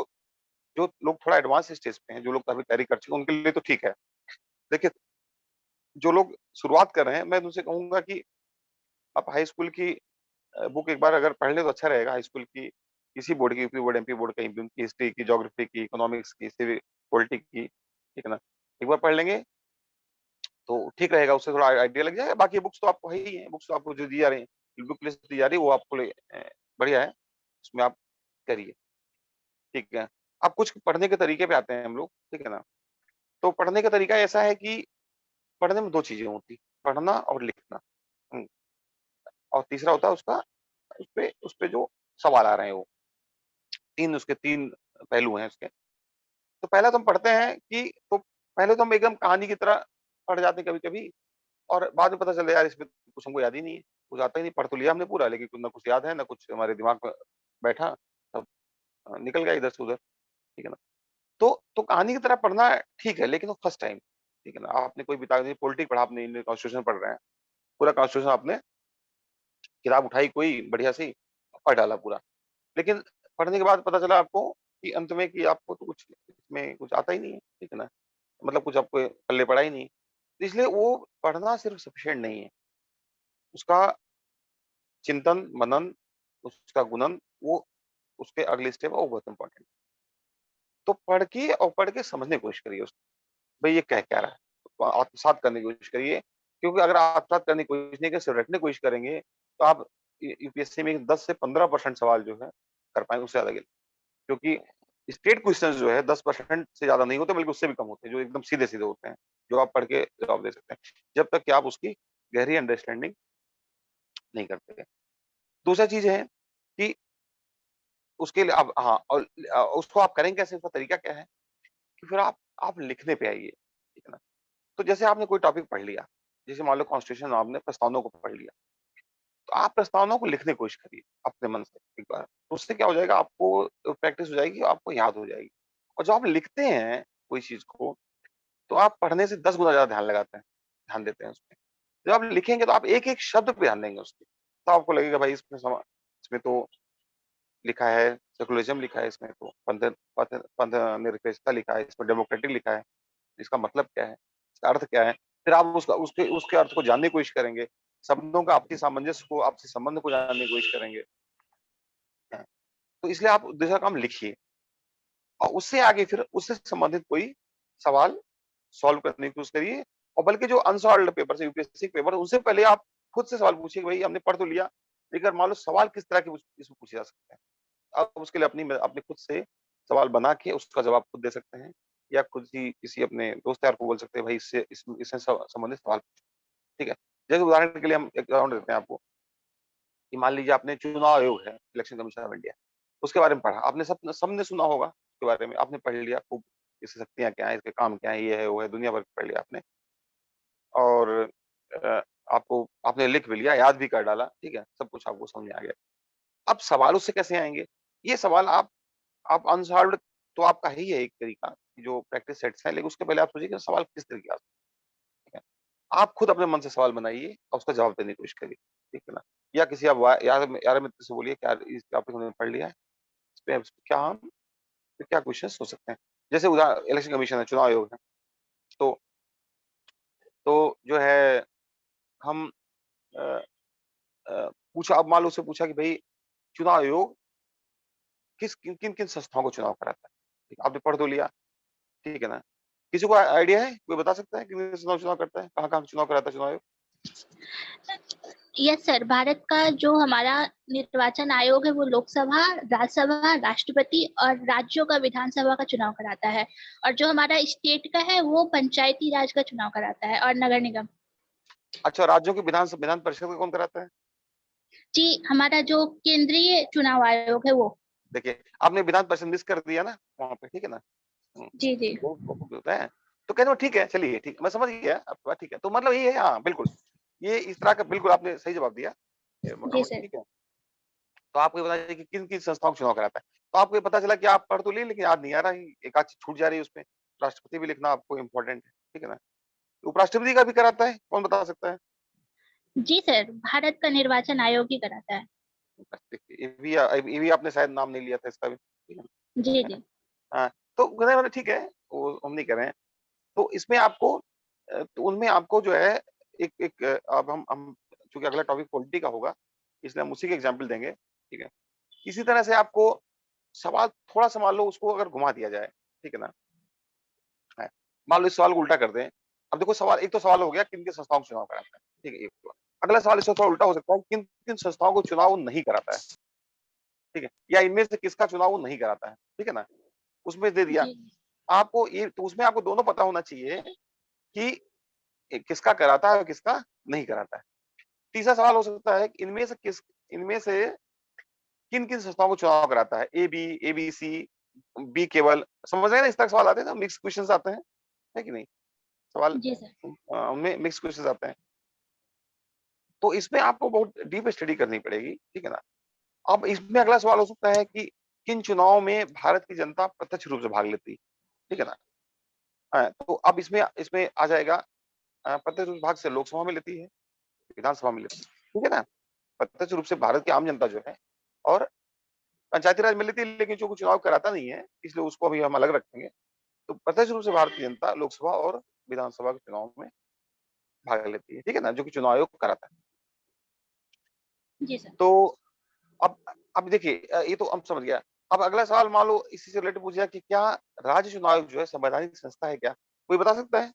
जो लोग थोड़ा एडवांस स्टेज पे हैं, जो लोग अभी तैयारी कर चुके हैं, उनके लिए तो ठीक है। देखिए, जो लोग शुरुआत कर रहे हैं, मैं उनसे कहूंगा कि आप हाई स्कूल की बुक एक बार अगर पढ़ ले तो अच्छा रहेगा। हाई स्कूल की किसी बोर्ड की, यूपी बोर्ड, एमपी बोर्ड, कहीं भी उनकी हिस्ट्री की, ज्योग्राफी की, इकोनॉमिक्स की, सिविक, पॉलिटी की, ठीक है ना। एक बार पढ़ लेंगे तो ठीक रहेगा, उससे थोड़ा आइडिया लग जाएगा। बाकी बुक्स तो आपको है ही है, बुक्स तो आपको जो दी जा रही है, बुक लिस्ट दी जा रही है, वो आपको बढ़िया है, उसमें आप करिए, ठीक है। अब कुछ पढ़ने के तरीके पे आते हैं हम लोग, ठीक है ना। तो पढ़ने का तरीका ऐसा है कि पढ़ने में दो चीजें होती, पढ़ना और लिखना। हम्म, और तीसरा होता है उसका, उस पे जो सवाल आ रहे हैं वो, तीन, उसके तीन पहलू हैं उसके। तो पहला तो हम पढ़ते हैं कि, तो पहले तो हम एकदम कहानी की तरह पढ़ जाते हैं कभी कभी, और बाद में पता चलता है यार इसमें कुछ हमको याद ही नहीं है, कुछ आता ही नहीं, पढ़ तो लिया हमने पूरा, लेकिन ना कुछ याद है ना कुछ हमारे दिमाग में बैठा, सब निकल गया इधर से उधर, ठीक है ना। तो कहानी की तरह पढ़ना ठीक है, लेकिन वो फर्स्ट टाइम, ठीक है ना। आपने कोई बिता पॉलिटिक्स पढ़ा, आपने इंडियन कॉन्स्टिट्यूशन पढ़ रहे हैं, पूरा कॉन्स्टिट्यूशन आपने किताब उठाई कोई बढ़िया सी, पढ़ डाला पूरा, लेकिन पढ़ने के बाद पता चला आपको कि अंत में कि आपको तो कुछ इसमें कुछ आता ही नहीं है, ठीक है ना। मतलब कुछ आपको पल्ले पड़ा ही नहीं। तो इसलिए वो पढ़ना सिर्फ सफिशिएंट नहीं है, उसका चिंतन मनन, उसका गुणन, वो उसके अगले स्टेप है, वो बहुत इंपॉर्टेंट। तो पढ़ के समझने की कोशिश करिए उसको, भाई ये कह क्या रहा है, तो आत्मसात करने की कोशिश करिए। क्योंकि अगर आप आत्मसात करने की कोशिश नहीं करें, सिर्फ रटने की कोशिश करेंगे, तो आप यूपीएससी में 10 से 15% सवाल जो है कर पाएंगे, उससे ज्यादा क्योंकि स्टेट क्वेश्चंस जो है 10% से ज्यादा नहीं होते, बल्कि उससे भी कम होते हैं, जो एकदम सीधे सीधे होते हैं, जो आप पढ़ के जवाब दे सकते हैं, जब तक कि आप उसकी गहरी अंडरस्टैंडिंग नहीं करते। दूसरा चीज है कि उसके लिए आप, हाँ, और उसको आप करेंगे कैसे, उसका तरीका क्या है कि फिर आप लिखने पे आइए, ठीक है ना। तो जैसे आपने कोई टॉपिक पढ़ लिया, जैसे मान लो कॉन्स्टिट्यूशन, आपने प्रस्तावनाओं को पढ़ लिया, तो आप प्रस्तावनाओं को लिखने की कोशिश करिए अपने मन से एक बार। तो उससे क्या हो जाएगा, आपको प्रैक्टिस हो जाएगी, आपको याद हो जाएगी। और जब आप लिखते हैं कोई चीज को, तो आप पढ़ने से 10 गुना ज्यादा ध्यान लगाते हैं, ध्यान देते हैं उसमें। जब आप लिखेंगे तो आप एक एक शब्द पे ध्यान देंगे उसके, तो आपको लगेगा भाई इसमें तो लिखा है सेकुलरिज्म, लिखा है इसमें तो पंथ निरपेक्षता लिखा है, इसमें डेमोक्रेटिक लिखा है, इसका मतलब क्या है, इसका अर्थ क्या है। फिर आप उसका उसके उसके अर्थ को जानने की कोशिश करेंगे, शब्दों का आपसी सामंजस्य को, आपसी संबंध को जानने की कोशिश करेंगे। हाँ, तो इसलिए आप दूसरा काम लिखिए, और उससे आगे फिर उससे संबंधित कोई सवाल सॉल्व करने की कोशिश करिए। और बल्कि जो अनसॉल्व्ड पेपर है, यूपीएससी के पेपर, उनसे पहले आप खुद से सवाल पूछिए, भाई हमने पढ़ तो लिया, लेकिन मान लो सवाल किस तरह के इसमें पूछे जा सकते हैं। आप उसके लिए अपने खुद से सवाल बना के उसका जवाब खुद दे सकते हैं, या खुद ही किसी अपने दोस्त यार को बोल सकते हैं, भाई इससे संबंधित सवाल पूछो, ठीक है। जैसे उदाहरण के लिए हम एक उदाहरण देते हैं आपको, कि मान लीजिए आपने चुनाव आयोग है, इलेक्शन कमीशन ऑफ इंडिया, उसके बारे में पढ़ा, आपने सबने सुना होगा उसके बारे में, आपने पढ़ लिया खूब, इसकी शक्तियां क्या है, इसके काम क्या है, ये है वो है, दुनिया भर पढ़ लिया आपने। और अ, आपको आपने लिख भी लिया, याद भी कर डाला, ठीक है, सब कुछ आपको समझ में आ गया। अब सवाल उससे कैसे आएंगे, ये सवाल आप अनसॉल्व्ड, तो आपका ही है एक तरीका, जो प्रैक्टिस सेट्स है, लेकिन उसके पहले आप सोचिए कि सवाल किस तरीके का, ठीक है। आप खुद अपने मन से सवाल बनाइए और उसका जवाब देने की कोशिश करिए, ठीक है ना। या किसी आप यार यार मित्र से बोलिए, क्या इस टॉपिक हमने पढ़ लिया है, इस पे क्या हम क्या क्वेश्चंस हो सकते हैं। जैसे उदाहरण इलेक्शन कमीशन है, चुनाव आयोग है, तो जो है हम अ, पूछा, अब मान लो उससे पूछा कि भाई चुनाव आयोग किन किन किन संस्थाओं को चुनाव कराता है, ठीक है, आपने पढ़ तो लिया, ठीक है ना। किसी को आइडिया है, कोई बता सकता है कि संस्थाओं चुनाव करता है, कहाँ कहाँ चुनाव कराता है चुनाव आयोग। यस सर, भारत का जो हमारा निर्वाचन आयोग है वो लोकसभा, राज्यसभा, राष्ट्रपति और राज्यों का विधानसभा का चुनाव कराता है, और जो हमारा स्टेट का है वो पंचायती राज का चुनाव कराता है और नगर निगम। अच्छा, राज्यों की विधान परिषद को कौन कराता है? जी, हमारा जो केंद्रीय चुनाव आयोग है वो। देखिए, आपने विधान परिषद मिस कर दिया ना वहाँ पे, ठीक है ना? जी जी वो होता है। तो कहते हो ठीक है, चलिए ठीक है, मैं समझ गया आपकी बात, ठीक है। तो मतलब ये है, हाँ, बिल्कुल। ये इस तरह का बिल्कुल आपने सही जवाब दिया। ये जी मोटा-मोटी सर। ठीक है। तो आपको ये बताइए कि किन-किन संस्थाओं का चुनाव कराता है? तो आपको ये पता चला कि आप पढ़ तो लिए लेकिन याद नहीं आ रहा, एक आध चीज़ छूट जा रही है उसमें। राष्ट्रपति भी लिखना आपको इम्पोर्टेंट है, ठीक है ना? उपराष्ट्रपति का भी कराता है, कौन बता सकता है? जी सर, भारत का निर्वाचन आयोग ही कराता है। ये भी आपने शायद नाम नहीं लिया था इसका भी, ठीक है जी ना? जी हाँ, तो मतलब ठीक है, वो हम नहीं कर रहे हैं। तो इसमें आपको तो उनमें आपको जो है एक एक अब हम चूँकि अगला टॉपिक पॉलिटी का होगा, इसलिए हम उसी के एग्ज़ाम्पल देंगे, ठीक है? इसी तरह से आपको सवाल थोड़ा-सा मान लो उसको अगर घुमा दिया जाए, ठीक है ना? हैं, मान लो इस सवाल को उल्टा कर दें। अब देखो सवाल एक तो सवाल हो गया किन-किन संस्थाओं को चुनाव कराता है, ठीक है? एक हुआ। अगला सवाल इससे थोड़ा उल्टा हो सकता है, किन-किन संस्थाओं को चुनाव नहीं कराता है, ठीक है? या इनमें से किसका चुनाव वो नहीं कराता है, ठीक है ना? उसमें दे दिया। जी आपको ये तो उसमें आपको दोनों पता होना चाहिए कि किसका कराता है और किसका नहीं कराता है। तीसरा सवाल हो सकता है कि इनमें से किन-किन संस्थाओं को चुनाव कराता है? एबीसी, बी केवल, समझ रहे हैं ना? इस तरह के सवाल आते हैं ना, मिक्स क्वेश्चन्स आते हैं, है कि नहीं? सवाल जी सर। उनमें मिक्स क्वेश्चन्स आते हैं। तो इसमें आपको बहुत डीप स्टडी करनी पड़ेगी, ठीक है ना? अब इसमें अगला सवाल हो सकता है कि किन चुनावों में भारत की जनता प्रत्यक्ष रूप से भाग लेती है, ठीक है ना? तो अब इसमें इसमें आ जाएगा प्रत्यक्ष रूप से भाग से लोकसभा में लेती है, विधानसभा में लेती है, ठीक है ना? प्रत्यक्ष रूप से भारत की आम जनता जो है और पंचायती राज में लेती है लेकिन जो चुनाव कराता नहीं है, इसलिए उसको अभी हम अलग रखेंगे। तो प्रत्यक्ष रूप से भारत की जनता लोकसभा और विधानसभा के चुनाव में भाग लेती है, ठीक है ना? जो कि चुनाव आयोग कराता है। जी सर। तो अब अब देखिए ये तो हम समझ गया। अब अगला सवाल मान लो इसी से रिलेटेड पूछ गया कि क्या राज्य चुनाव आयोग जो है संवैधानिक संस्था है क्या? कोई बता सकता है?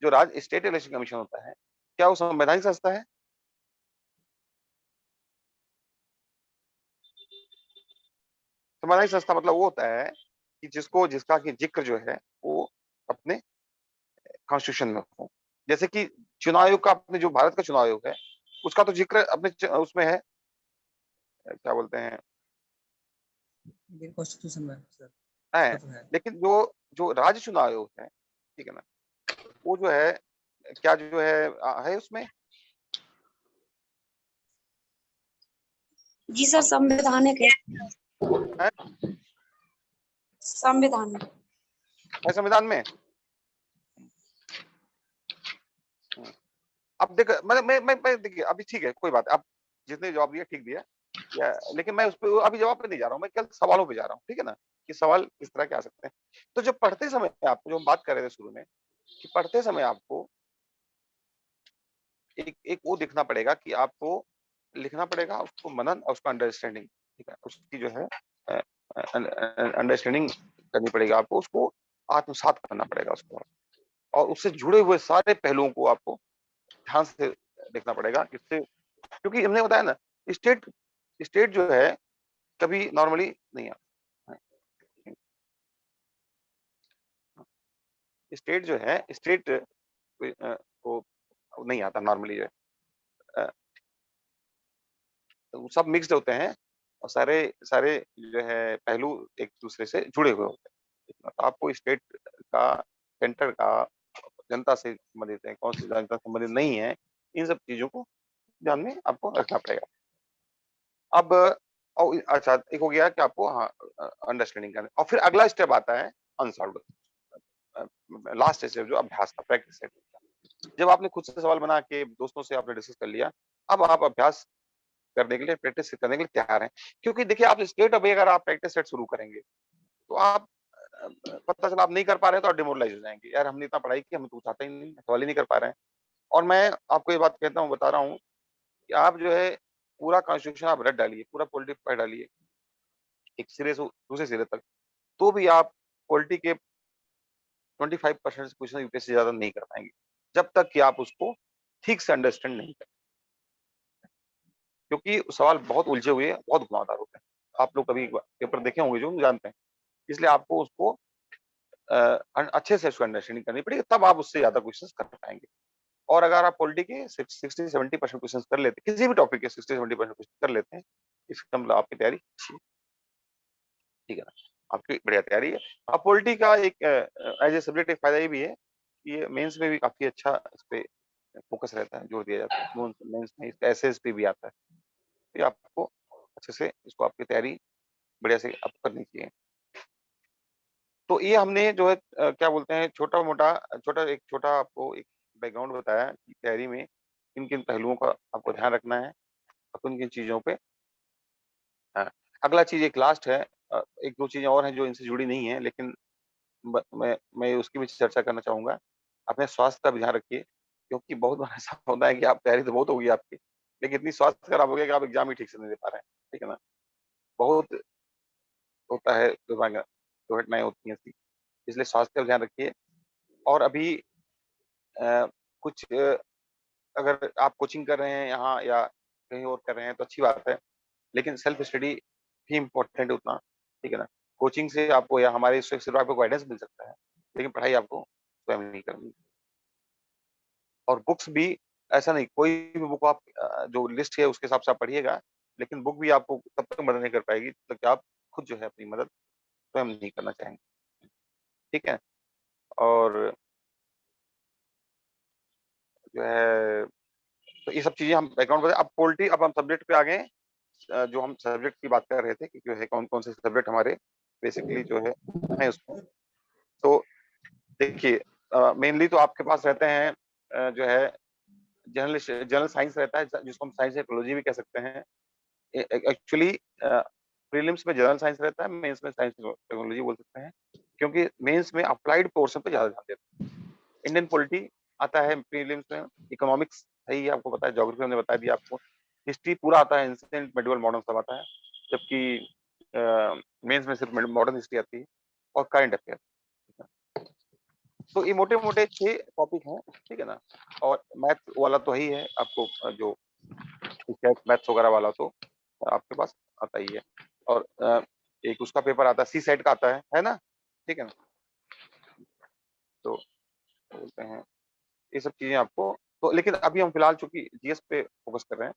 जो राज्य स्टेट इलेक्शन कमीशन होता है, क्या वो संवैधानिक संस्था है? संवैधानिक संस्था मतलब वो होता है कि जिसका कि ज़िक्र जो है वो अपने कॉन्स्टिट्यूशन में हो। जैसे कि चुनाव आयोग का अपने जो भारत का चुनाव आयोग है, उसका तो ज़िक्र अपने उसमें है, क्या बोलते हैं, इंडियन कॉन्स्टिट्यूशन में सर, है। उसका तो है। लेकिन जो जो राज्य चुनाव आयोग है, ठीक है ना? वो जो है क्या जो है उसमें? जी सर, संवैधानिक है। है? संवैधानिक। है संविधान में? अब देख मतलब मैं देखिए अभी ठीक है, कोई बात है। आप जितने जवाब दिया ठीक दिया या लेकिन मैं उस पे अभी जवाब पे नहीं जा रहा हूँ, मैं केवल सवालों पे जा रहा हूँ, ठीक है ना? कि सवाल किस तरह के आ सकते हैं। तो जब पढ़ते समय आपको जो हम बात कर रहे थे शुरू में, कि पढ़ते समय आपको एक एक वो देखना पड़ेगा कि आपको लिखना पड़ेगा, उसको मनन और उसका अंडरस्टैंडिंग, ठीक है? उसकी जो है अंडरस्टैंडिंग करनी पड़ेगी आपको, उसको आत्मसात करना पड़ेगा उसको और उससे जुड़े हुए सारे पहलुओं को आपको ध्यान से देखना पड़ेगा, जिससे क्योंकि हमने बताया ना स्टेट स्टेट जो है कभी नॉर्मली नहीं आता है। स्टेट जो है स्टेट को नहीं आता नॉर्मली जो है अ, तो सब मिक्स्ड होते हैं और सारे सारे जो है पहलू एक दूसरे से जुड़े हुए होते हैं। तो आपको स्टेट का सेंटर का जनता से संबंधित है, कौन सी जनता से संबंधित नहीं है, इन सब चीजों को ध्यान में आपको रखना पड़ेगा। अब अच्छा एक हो गया कि आपको हाँ अंडरस्टैंडिंग करना और फिर अगला स्टेप आता है अनसॉल्व्ड लास्ट स्टेप जो अभ्यास का प्रैक्टिस सेट का। जब आपने खुद से सवाल बना के दोस्तों से आपने डिस्कस कर लिया, अब आप अभ्यास करने के लिए प्रैक्टिस करने के लिए तैयार हैं। क्योंकि देखिए आप स्टेट अभी अगर आप प्रैक्टिस सेट शुरू करेंगे, तो आप पता चला आप नहीं कर पा रहे हैं तो आप डिमोरलाइज हो जाएँगे। यार हमने इतना पढ़ाई की, हमें तो कुछ आता ही नहीं है, सवाल ही नहीं कर पा रहे हैं। और मैं आपको ये बात कहता हूँ, बता रहा हूँ कि आप जो है पूरा कॉन्स्टिट्यूशन आप रट डालिए, पूरा पॉलिटी पढ़ डालिए, एक सिरे से दूसरे सिरे तक, तो भी आप पॉलिटी के 25% क्वेश्चन यूपीएससी से ज़्यादा नहीं कर पाएँगे। जब तक कि आप उसको ठीक से अंडरस्टैंड नहीं करें, क्योंकि सवाल बहुत उलझे हुए, बहुत घुमावदार होते हैं। आप लोग कभी पेपर देखे होंगे जो जानते हैं, इसलिए आपको उसको अच्छे से उसको अंडरस्टैंडिंग करनी पड़ेगी, तब आप उससे ज्यादा क्वेश्चंस कर पाएंगे। और अगर आप पॉलिटी के 60-70% क्वेश्चंस कर लेते हैं, किसी भी टॉपिक के 60-70% क्वेश्चन कर लेते हैं, इसका मतलब आपकी तैयारी अच्छी है, ठीक है ना, आपकी बढ़िया तैयारी है। अब पॉलिटी का एक एज ए सब्जेक्ट एक फायदा ये भी है कि ये मेंस में भी काफी अच्छा इस पे फोकस रहता है, जोर दिया जाता है। मेंस में इसका एसएस पे भी आता है, तो आपको अच्छे से इसको आपकी तैयारी बढ़िया से आप करनी चाहिए। तो ये हमने जो है क्या बोलते हैं छोटा आपको एक बैकग्राउंड बताया कि तैयारी में किन किन पहलुओं का आपको ध्यान रखना है, किन किन चीजों पे। हाँ, अगला चीज एक लास्ट है, एक दो चीजें और हैं जो इनसे जुड़ी नहीं है, लेकिन मैं उसकी भी चर्चा करना चाहूंगा। अपने स्वास्थ्य का भी ध्यान रखिए, क्योंकि बहुत बार ऐसा होता है कि आप तैयारी तो बहुत होगी आपकी, लेकिन इतनी स्वास्थ्य खराब हो गया कि आप एग्जाम ही ठीक से नहीं दे पा रहे हैं, ठीक है ना। बहुत होता है, दुर्घटनाएं होती हैं ऐसी, इसलिए स्वास्थ्य का ध्यान रखिए। और अभी कुछ अगर आप कोचिंग कर रहे हैं यहाँ या कहीं और कर रहे हैं तो अच्छी बात है, लेकिन सेल्फ स्टडी भी इम्पोर्टेंट है उतना, ठीक है ना। कोचिंग से आपको या हमारे सिर्फ आपको गाइडेंस मिल सकता है, लेकिन पढ़ाई आपको स्वयं नहीं करनी। और बुक्स भी ऐसा नहीं, कोई भी बुक आप जो लिस्ट है उसके हिसाब से आप पढ़िएगा, लेकिन बुक भी आपको तब तक मदद नहीं कर पाएगी जब तक आप खुद जो है अपनी मदद स्वयं नहीं करना चाहेंगे, ठीक है। और जो है तो ये सब चीजें हम बैकग्राउंड बताए। अब पॉलिटी, अब हम सब्जेक्ट पे आ गए, जो हम सब्जेक्ट की बात कर रहे थे कि जो है कौन कौन से सब्जेक्ट हमारे बेसिकली जो है उसमें। तो देखिए मेनली तो आपके पास रहते हैं जो है जनरल साइंस रहता है, जिसको हम साइंस टेक्नोलॉजी भी कह सकते हैं। एक्चुअली प्रीलिम्स में जनरल साइंस रहता है, मेंस में साइंस टेक्नोलॉजी बोल सकते हैं, क्योंकि मेंस में अप्लाइड पोर्शन पे ज्यादा ध्यान देते हैं। इंडियन पॉलिटी आता है प्रीलिम्स में, इकोनॉमिक्स सही है, आपको पता है, ज्योग्राफी हमने बता दिया आपको, हिस्ट्री पूरा आता है, एंशिएंट मिडिवल मॉडर्न सब आता है, जबकि मेंस में सिर्फ मॉडर्न हिस्ट्री आती है और करंट अफेयर। तो ये मोटे मोटे 6 टॉपिक हैं, ठीक है ना। और मैथ वाला तो ही है आपको, जो मैथ्स वगैरह वाला तो आपके पास आता ही है। और एक उसका पेपर आता है, सी सेट का आता है ना, ठीक है ना। तो बोलते हैं ये सब चीजें आपको, तो लेकिन अभी हम फिलहाल चूंकि जीएस पे फोकस कर रहे हैं,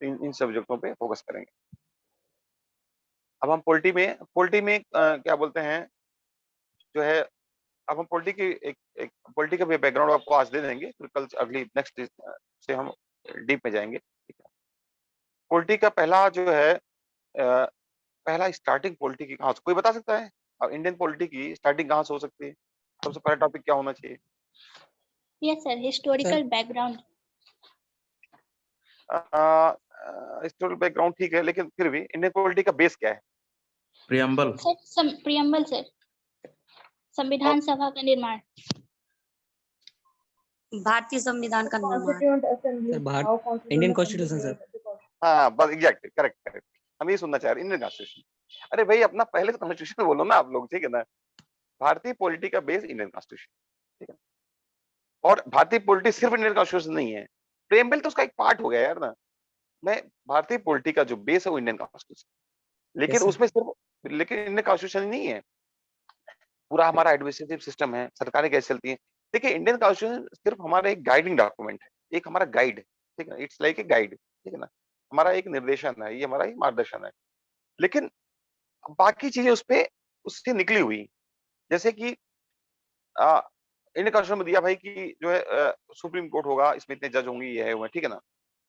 तो इन सब्जेक्टों पे फोकस करेंगे। अब हम पॉलिटी में क्या बोलते हैं जो है, अब हम पॉलिटी की एक पॉलिटी का भी बैकग्राउंड आपको आज दे देंगे, फिर कल अगली नेक्स्ट से हम डीप में जाएंगे, ठीक है। पॉलिटी का पहला जो है पहला स्टार्टिंग पॉलिटी की कहाँ से, कोई बता सकता है? अब इंडियन पॉलिटी की स्टार्टिंग कहाँ से हो सकती है? सबसे पहला टॉपिक क्या होना चाहिए? Yes sir, historical background. Historical background ठीक है, लेकिन फिर भी इंडियन पॉलिटी का बेस क्या है? प्रियम्बल सर, प्रियम्बल सर, संविधान सभा का निर्माण। भारतीय संविधान का निर्माण। Constituent Assembly, sir, how Bharat Constituent Indian Assembly constitution created sir. the Constitution. हाँ बस एग्जैक्ट, करेक्ट, हम ये सुनना चाह रहे हैं, इंडियन कॉन्स्टिट्यूशन। अरे भाई अपना पहले तो कॉन्स्टिट्यूशन बोलो ना आप लोग, ठीक है ना। भारतीय पॉलिटी का बेस इंडियन कॉन्स्टिट्यूशन, ठीक है। और भारतीय पॉलिटी सिर्फ इंडियन कॉन्स्टिट्यूशन नहीं है, प्रेम्बल तो उसका एक पार्ट हो गया यार ना। मैं भारतीय पॉलिटी का जो बेस है वो इंडियन कॉन्स्टिट्यूशन, लेकिन उसमें सिर्फ इंडियन कॉन्स्टिट्यूशन ही नहीं है, पूरा हमारा एडमिनिस्ट्रेटिव सिस्टम है, सरकारें कैसे चलती हैं। देखिए इंडियन कॉन्स्टिट्यूशन सिर्फ हमारा एक गाइडिंग डॉक्यूमेंट है, एक हमारा गाइड है, ठीक है ना, इट्स लाइक ए गाइड, ठीक है ना, हमारा एक निर्देशन है, ये हमारा एक मार्गदर्शन है। लेकिन बाकी चीजें उस पे उससे निकली हुई, जैसे कि इंडियन कॉन्स्टिट्यूशन में दिया भाई कि जो है सुप्रीम कोर्ट होगा, इसमें इतने जज होंगे, ये है वो है, ठीक है ना।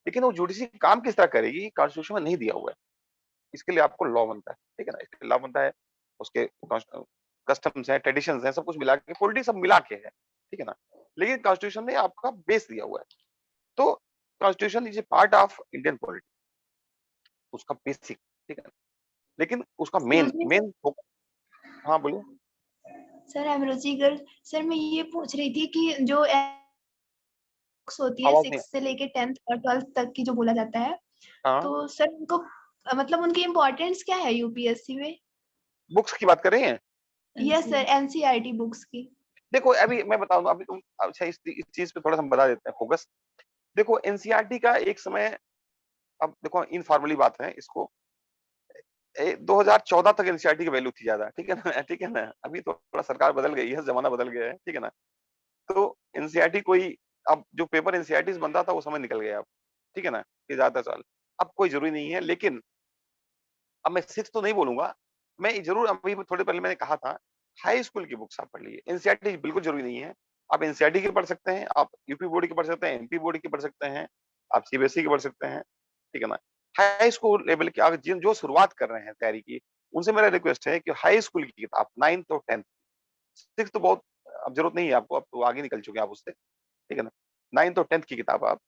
लेकिन वो जुडिशरी काम किस तरह करेगी, कॉन्स्टिट्यूशन में नहीं दिया हुआ है। इसके लिए आपको लॉ बनता है, ठीक है ना, इसके लॉ बनता है, उसके कस्टम्स है, ट्रेडिशंस है, सब कुछ मिला के पॉलिटिक्स सब मिला के है, ठीक है ना। लेकिन कॉन्स्टिट्यूशन ने आपका बेस दिया हुआ है, तो constitution is a part of Indian polity, उसका बेसिक, ठीक है। लेकिन उसका मेन हाँ बोलिए sir. I am Ruchi girl sir, मैं ये पूछ रही थी कि जो बुक्स होती है आवाज नहीं 6 से लेके 10th और 12th तक की जो बोला जाता है, हाँ तो सर उनको मतलब उनकी इम्पोर्टेंस क्या है यूपीएससी में? बुक्स की बात कर रही हैं? यस सर, एनसीईआरटी बुक्स की। देखो अभी मैं बताऊँ अभी तुम अच्छा इस चीज पे थोड़ा सा हम बता देते हैं फोकस। देखो एनसीईआरटी का एक समय, अब देखो इनफॉर्मली बात है इसको, 2014 तक एनसीईआरटी की वैल्यू थी ज्यादा, ठीक है ना ठीक है ना। अभी तो थोड़ा सरकार बदल गई है, जमाना बदल गया है, ठीक है ना। तो एनसीईआरटी कोई, अब जो पेपर एनसीईआरटी से बनता था वो समय निकल गया अब, ठीक है ना, ये ज्यादा साल अब कोई जरूरी नहीं है। लेकिन अब मैं सिक्स तो नहीं बोलूंगा, मैं जरूर अभी थोड़े पहले मैंने कहा था हाई स्कूल की बुक्स आप पढ़ लीजिए, एनसीईआरटी बिल्कुल जरूरी नहीं है। आप एनसीईआरटी की पढ़ सकते हैं, आप यूपी बोर्ड की पढ़ सकते हैं, एमपी बोर्ड की पढ़ सकते हैं, आप सीबीएसई की पढ़ सकते हैं, ठीक है ना। हाई स्कूल लेवल की आप जिन जो शुरुआत कर रहे हैं तैयारी की, उनसे मेरा रिक्वेस्ट है कि हाई स्कूल की किताब 9th और 10th, सिक्स तो बहुत अब जरूरत नहीं है आपको, अब तो आगे निकल चुके हैं आप उससे, ठीक है ना। 9th और 10th की किताब आप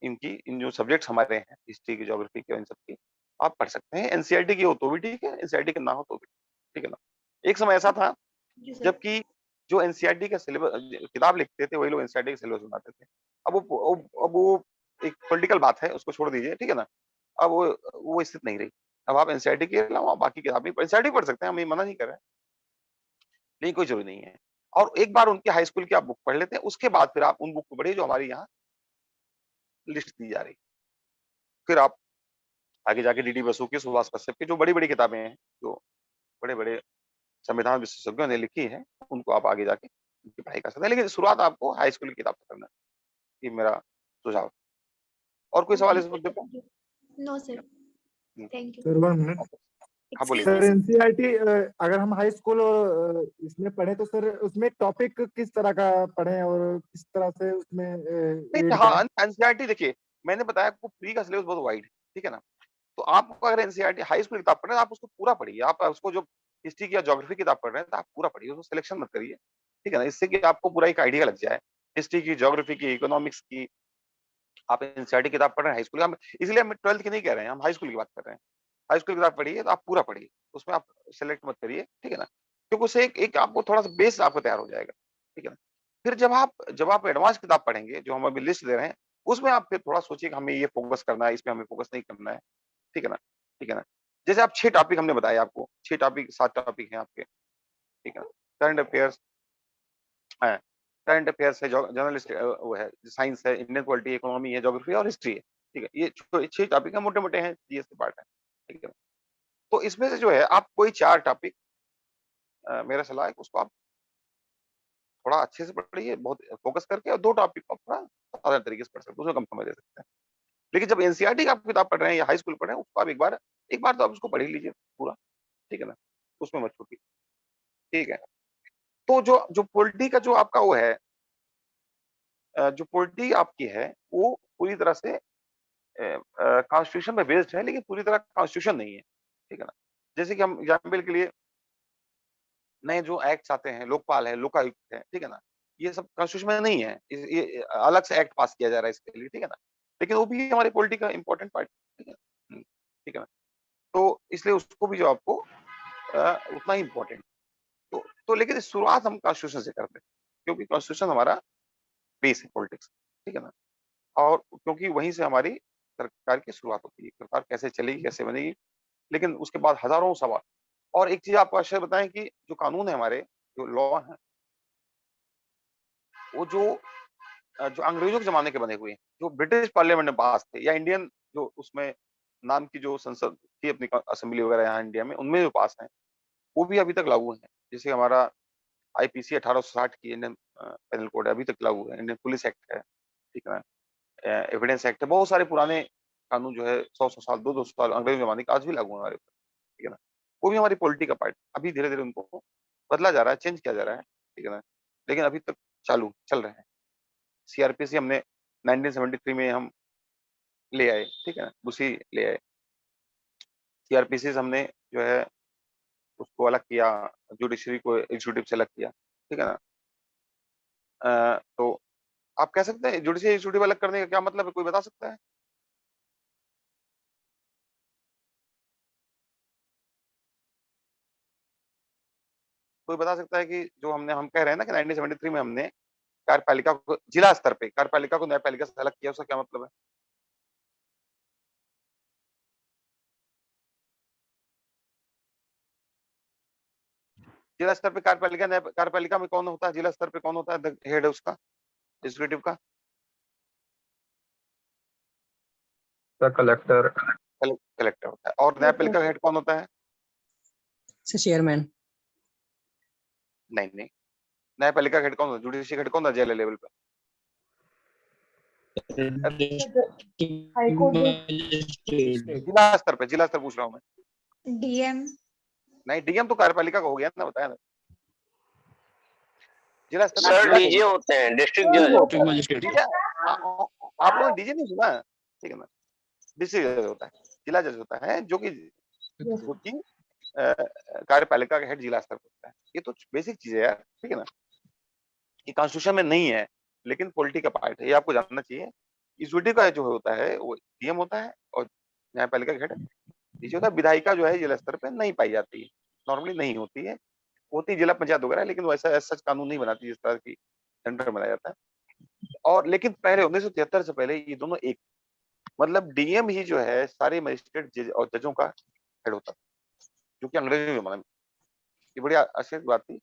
इनकी इन जो सब्जेक्ट्स हमारे हैं हिस्ट्री की, ज्योग्राफी की, इन सब की आप पढ़ सकते हैं। एनसीईआरटी की हो तो भी ठीक है, एनसीईआरटी की ना हो तो भी ठीक है ना। एक समय ऐसा था जी सर। जबकि जो एनसीईआरटी का सिलेबस किताब लिखते थे वही लोग एनसीईआरटी का सिलेबस बनाते थे। अब वो एक पॉलिटिकल बात है, उसको छोड़ दीजिए, ठीक है ना। अब वो स्थिति नहीं रही। अब आप एनसीईआरटी के अलावा बाकी किताबें एनसीईआरटी पढ़ सकते हैं, हम ये मना नहीं कर रहे हैं, लेकिन कोई जरूरी नहीं है। और एक बार उनके हाई स्कूल की आप बुक पढ़ लेते हैं, उसके बाद फिर आप उन बुक को पढ़िए जो हमारी यहाँ लिस्ट दी जा रही है। फिर आप आगे जाके डीडी बसु की, सुभाष कश्यप की जो बड़ी-बड़ी किताबें हैं, जो बड़े-बड़े संविधान विशेषज्ञों ने लिखी है, उनको आप आगे जाके उनकी पढ़ाई कर सकते हैं। लेकिन शुरुआत आपको हाई स्कूल की किताब से करना है, ये मेरा सुझाव है। और कोई सवाल इस मुद्दे पे? नो सर, हुँ, थैंक यू। सर 1 मिनट। हाँ, बोलिए। सर एनसीईआरटी अगर हम हाई स्कूल और इसमें पढ़े तो सर उसमें टॉपिक किस तरह का पढ़ें और किस तरह से उसमें नहीं, रीड हाँ, करें? एनसीईआरटी देखिए, मैंने बताया आपको प्री का सिलेबस बहुत वाइड है, ठीक है ना? तो आपको अगर एनसीईआरटी हाई स्कूल किताब पढ़ रहे हैं, आप उसको पूरा पढ़िए। आप उसको जो हिस्ट्री की या ज्योग्राफी किताब पढ़ रहे हैं, तो आप पूरा पढ़िए, उसमें सिलेक्शन मत करिए, ठीक है ना? इससे कि आपको पूरा एक आइडिया लग जाए, हिस्ट्री की, ज्योग्राफी की, इकोनॉमिक्स की। आप एनसीईआरटी किताब पढ़ रहे हैं हाई स्कूल, हम इसलिए हम 12th की नहीं कह रहे हैं, हम हाई स्कूल की बात कर रहे हैं। हाई स्कूल की किताब पढ़िए तो आप पूरा पढ़िए, उसमें आप सेलेक्ट मत करिए, ठीक है ना? क्योंकि उससे एक एक आपको थोड़ा-सा बेस आपका तैयार हो जाएगा, ठीक है ना? फिर जब आप एडवांस किताब पढ़ेंगे, जो हम अभी लिस्ट दे रहे हैं, उसमें आप फिर थोड़ा सोचिए कि हमें ये फोकस करना है, इसमें हमें फोकस नहीं करना है, ठीक है ना? ठीक है ना? जैसे आप 6 टॉपिक हमने बताए आपको, 6 टॉपिक 7 टॉपिक हैं आपके, ठीक है ना? करंट अफेयर्स है, करंट अफेयर्स है, जर्नलिस्ट वो है, साइंस है, इंडियन पॉलिटी, इकोनॉमी है, ज्योग्राफी और हिस्ट्री है, ठीक है? ये 6 टॉपिक है, मोटे-मोटे हैं, जीएस के पार्ट है, ठीक है? तो इसमें से जो है आप कोई 4 टॉपिक, मेरा सलाह है कि उसको आप थोड़ा अच्छे से पढ़िए, बहुत फोकस करके, और 2 टॉपिक को आप थोड़ा साधारण तरीके से पढ़ सकते हैं, उसमें कम समय दे सकते हैं। लेकिन जब एनसीईआरटी की आप किताब पढ़ रहे हैं या हाई स्कूल पढ़ रहे हैं, उसको आप एक बार तो आप उसको पढ़ ही लीजिए पूरा, ठीक है ना? उसमें मत छूटिए, ठीक है? तो जो जो पॉलिटी का जो आपका वो है, जो पॉलिटी आपकी है, वो पूरी तरह से कॉन्स्टिट्यूशन पे बेस्ड है, लेकिन पूरी तरह कॉन्स्टिट्यूशन नहीं है, ठीक है ना? जैसे कि हम एग्जाम्पल के लिए नए जो एक्ट्स आते हैं, लोकपाल है, लोकायुक्त है, ठीक है ना? ये सब कॉन्स्टिट्यूशन में नहीं है। ये अलग से एक्ट पास किया जा रहा है इसके लिए, ठीक है ना? लेकिन वो भी हमारी पॉलिटी का इम्पोर्टेंट पार्ट है, ठीक है? ठीक है ना? तो इसलिए उसको भी जो आपको उतना ही इम्पोर्टेंट, तो लेकिन शुरुआत हम कॉन्स्टिट्यूशन से करते हैं, क्योंकि कॉन्स्टिट्यूशन हमारा बेस है पॉलिटिक्स, ठीक है ना? और क्योंकि वहीं से हमारी सरकार की शुरुआत होती है, सरकार कैसे चलेगी, कैसे बनेगी, लेकिन उसके बाद हज़ारों सवाल। और एक चीज़ आपको अवश्य बताएँ कि जो कानून है हमारे, जो लॉ हैं, वो जो अंग्रेजों के ज़माने के बने हुए हैं, जो ब्रिटिश पार्लियामेंट में पास थे, या इंडियन जो उसमें नाम की जो संसद थी अपनी असेंबली वगैरह यहाँ इंडिया में, उनमें जो पास हैं, वो भी अभी तक लागू हैं। जैसे हमारा आईपीसी 1860 की इंडियन पेनल कोड है, अभी तक लागू है, इंडियन पुलिस एक्ट है, ठीक है ना? एविडेंस एक्ट है, बहुत सारे पुराने कानून जो है 100-100 साल, 200 साल अंग्रेज़ों ज़माने के आज भी लागू है हमारे ऊपर, ठीक है ना? वो भी हमारी पॉलिटी का पार्ट है। अभी धीरे-धीरे उनको बदला जा रहा है, चेंज किया जा रहा है, ठीक है ना? लेकिन अभी तक चल रहे हैं। सीआरपीसी हमने 1973 में हम ले आए, ठीक है ना? उसी ले आए। सीआरपीसी से हमने जो है उसको अलग किया, जुडिशरी को एग्जीक्यूटिव से अलग किया, ठीक है ना? तो आप कह सकते हैं जुडिशरी एग्जीक्यूटिव अलग करने का क्या मतलब है, कोई बता सकता है? कोई बता सकता है कि जो हम कह रहे हैं ना कि 1973 में हमने कार्यपालिका को जिला स्तर पे कार्यपालिका को न्यायपालिका से अलग किया, उसका क्या मतलब है? जिला स्तर पे कार्यपालिका, न्याय कार्यपालिका में कौन होता है? जिला स्तर पे कौन होता है? हेड है उसका एग्जीक्यूटिव का? कलेक्टर। कलेक्टर होता है। और न्यायपालिका का हेड कौन होता है? Sir chairman. नहीं नहीं, न्यायपालिका का हेड कौन होता है? जुडिशियल हेड कौन होता है जिला लेवल पे? जिला स्तर पे, जिला स्तर पूछ रहा हूँ मैं। डीएम। नहीं, डीएम तो कार्यपालिका का हो गया ना, बताया ना। जिला स्तर सर डीजे होते हैं, डिस्ट्रिक्ट जज। मजिस्ट्रेट। आप लोगों ने डीजे नहीं सुना? ठीक है ना, डिस्ट्रिक्ट जज होता है, जिला जज होता है, जो कि कार्यपालिका का हेड जिला स्तर पर होता है। ये तो बेसिक चीज है यार, ठीक है ना। ये कॉन्स्टिट्यूशन में नहीं है, लेकिन पॉलिटी का पार्ट है, ये आपको जानना चाहिए। एग्जीक्यूटिव का जो होता है वो डीएम होता है, और न्यायपालिका का हेड डीजी होता है। विधायिका जो है जिला स्तर पे नहीं पाई जाती है, नॉर्मली नहीं होती है, होती जिला पंचायत वगैरह, लेकिन वैसा सच कानून नहीं बनाती जिस तरह की सेंटर बनाया जाता है। और लेकिन पहले 1973 से पहले ये दोनों एक, मतलब डीएम ही जो है सारे मजिस्ट्रेट जज और जजों का हेड होता था, जो कि अंग्रेजों के जमाने में ये बड़ी आश्चर्य की बात थी।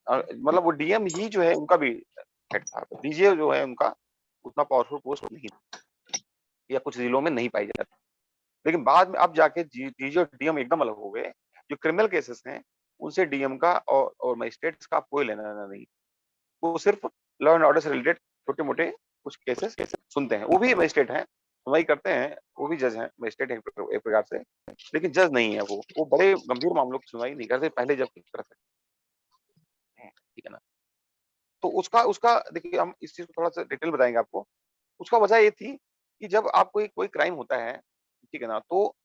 मतलब वो डीएम ही जो है उनका भी हेड था। डीजे जो है उनका उतना पावरफुल पोस्ट नहीं था, या कुछ जिलों में नहीं पाई जाती। लेकिन बाद में अब जाके डीजे और डीएम एकदम अलग हो गए। जो क्रिमिनल केसेस हैं उनसे डीएम का और मजिस्ट्रेट्स का कोई लेना देना नहीं, वो सिर्फ लॉ एंड ऑर्डर से रिलेटेड छोटे मोटे कुछ केसेस सुनते हैं। वो भी मजिस्ट्रेट हैं, सुनवाई करते हैं, वो भी जज हैं, मजिस्ट्रेट हैं एक प्रकार से, लेकिन जज नहीं है वो बड़े गंभीर मामलों की सुनवाई नहीं करते पहले जब कर सकते, ठीक है ना। तो उसका देखिए, हम इस चीज को थोड़ा सा डिटेल बताएंगे आपको। उसका वजह ये थी कि जब आप कोई क्राइम होता है, ठीक है ना, तो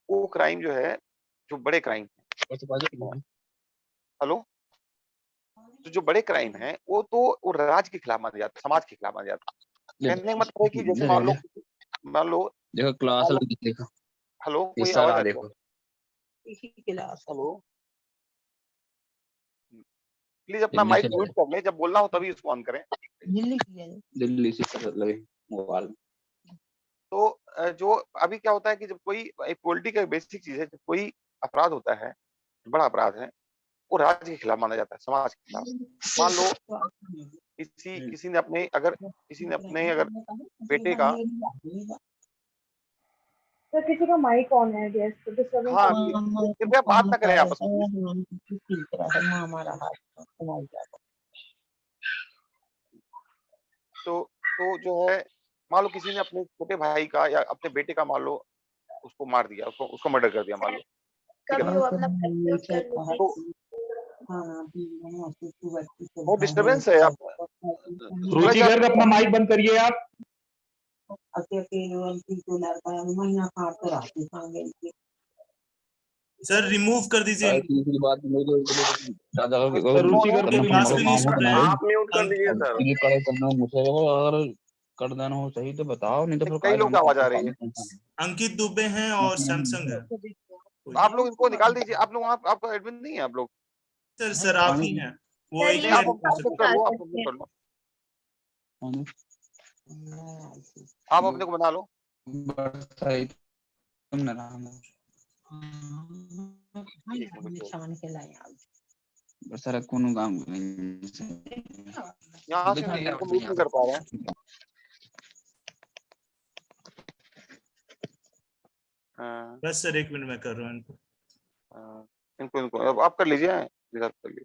वो क्राइम जो है, जो बड़े क्राइम, हेलो, तो जो बड़े क्राइम है वो राज्य के खिलाफ माने जाते, समाज के खिलाफ माने जाते। कहने का मतलब है कि जैसे मान लो देखो क्लास देखो, हेलो, कोई इस साल आवाज देखो हेलो, प्लीज अपना माइक म्यूट कर ले, जब बोलना हो तभी उसको ऑन करें। दिल्ली से लगे मोबाइल। तो जो अभी क्या होता है कि जब कोई पॉलिटी का बेसिक चीज है, जब कोई अपराध होता है, बड़ा अपराध है, वो राज्य के खिलाफ माना जाता है, समाज के खिलाफ। मान लो किसी ने अपने अगर बेटे का, तो किसी का माइक ऑन है, गेस्ट डिस्टर्बेंस। हाँ, कृपया बात ना करें आपस में। तो जो है, मान लो किसी ने अपने छोटे भाई का या अपने बेटे का, मान लो उसको मार दिया, उसको मर्डर कर दिया, मान लो, ठीक है कभी ना। वो अपना यूज कर लेते तो वो डिस्टर्बेंस है। आप रुचिकर अपना माइक बंद करिए आप। सर रिमूव कर दीजिए। तीसरी बात रुचिकर को क्लास में नहीं सुन रहे हैं। आप म्यूट कर दीजिए सर। अगर कर देना हो सही तो बताओ, नहीं तो फिर कई लोग की आवाज आ रही है। अंकित दुबे हैं और सैमसंग है। आप लोग इनको निकाल दीजिए। आप लोग आपका एडमिन नहीं है आप लोग? सर आप ही हैं वो, एक आप कर लो, आप कर लो, आप अपने को बना लो। सर कौन काम यहाँ से इनको म्यूट नहीं कर पा रहे हैं। बस सर 1 मिनट में कर रहा हूँ इनको अब आप कर लीजिए, कर लीजिए।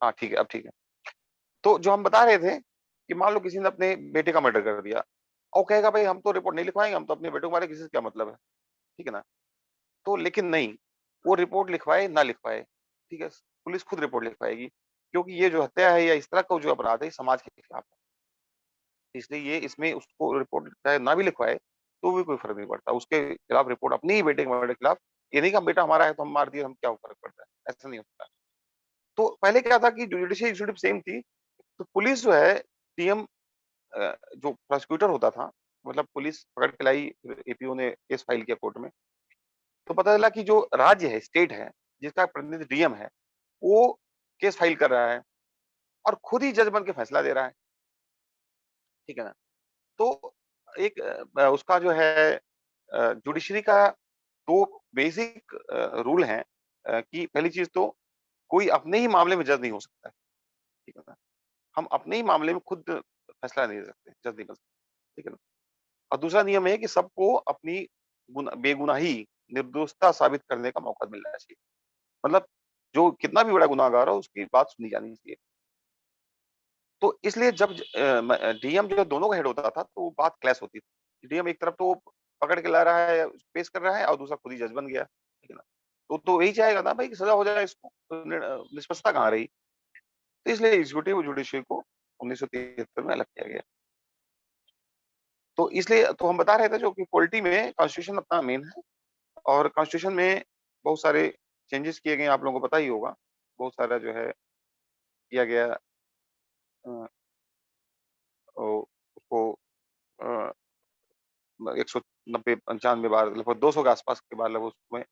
हाँ ठीक है, अब ठीक है। तो जो हम बता रहे थे कि मान लो किसी ने अपने बेटे का मर्डर कर दिया, और कहेगा भाई हम तो रिपोर्ट नहीं लिखवाएंगे, हम तो अपने बेटे को मारे, किसी से क्या मतलब है, ठीक है ना। तो लेकिन नहीं, वो रिपोर्ट लिखवाए ना लिखवाए, ठीक है, पुलिस खुद रिपोर्ट लिखवाएगी, क्योंकि ये जो हत्या है या इस तरह का जो अपराध है समाज के खिलाफ है। इसलिए ये इसमें उसको रिपोर्ट चाहे ना भी लिखवाए तो भी कोई फर्क नहीं पड़ता, उसके खिलाफ रिपोर्ट अपनी ही बेटे के मर्डर के खिलाफ। ये नहीं कि बेटा हमारा है तो हम मार दिए, हम क्या फर्क पड़ता है, ऐसा नहीं होता। तो पहले क्या था कि जुडिशियल एग्जीक्यूटिव सेम थी, तो पुलिस जो है डीएम जो प्रोसिक्यूटर होता था, मतलब पुलिस पकड़ के लाई, फिर एपीओ ने केस फाइल किया कोर्ट में, तो पता चला कि जो राज्य है, स्टेट है, जिसका प्रतिनिधि डीएम है, वो केस फाइल कर रहा है और खुद ही जज बन के फैसला दे रहा है, ठीक है ना। तो एक उसका जो है जुडिशरी का तो बेसिक रूल है कि पहली चीज तो कोई अपने ही मामले में जज नहीं हो सकता है, ठीक है ना। हम अपने ही मामले में खुद फैसला नहीं ले सकते, जज नहीं कर सकते, ठीक है ना। और दूसरा नियम है कि सबको अपनी बेगुनाही, निर्दोषता साबित करने का मौका मिलना चाहिए। मतलब जो कितना भी बड़ा गुनाहगार हो उसकी बात सुनी जानी चाहिए। तो इसलिए जब डीएम जो दोनों का हेड होता था तो वो बात क्लैश होती थी। डीएम एक तरफ तो पकड़ के ला रहा है, पेश कर रहा है, और दूसरा खुद ही जज बन गया, ठीक है ना। तो यही चाहेगा ना भाई कि सजा हो जाए इसको, तो निष्पक्षता कहाँ रही। तो इसलिए एग्जीक्यूटिव और जुडिशरी को 1973 में अलग किया गया। तो इसलिए तो हम बता रहे थे जो कि पॉलिटी में कॉन्स्टिट्यूशन अपना मेन है, और कॉन्स्टिट्यूशन में बहुत सारे चेंजेस किए गए, आप लोगों को पता ही होगा। बहुत सारा जो है किया गया, अ, उसको 190-95 बार, लगभग 200 के आसपास के बार लगभग उसमें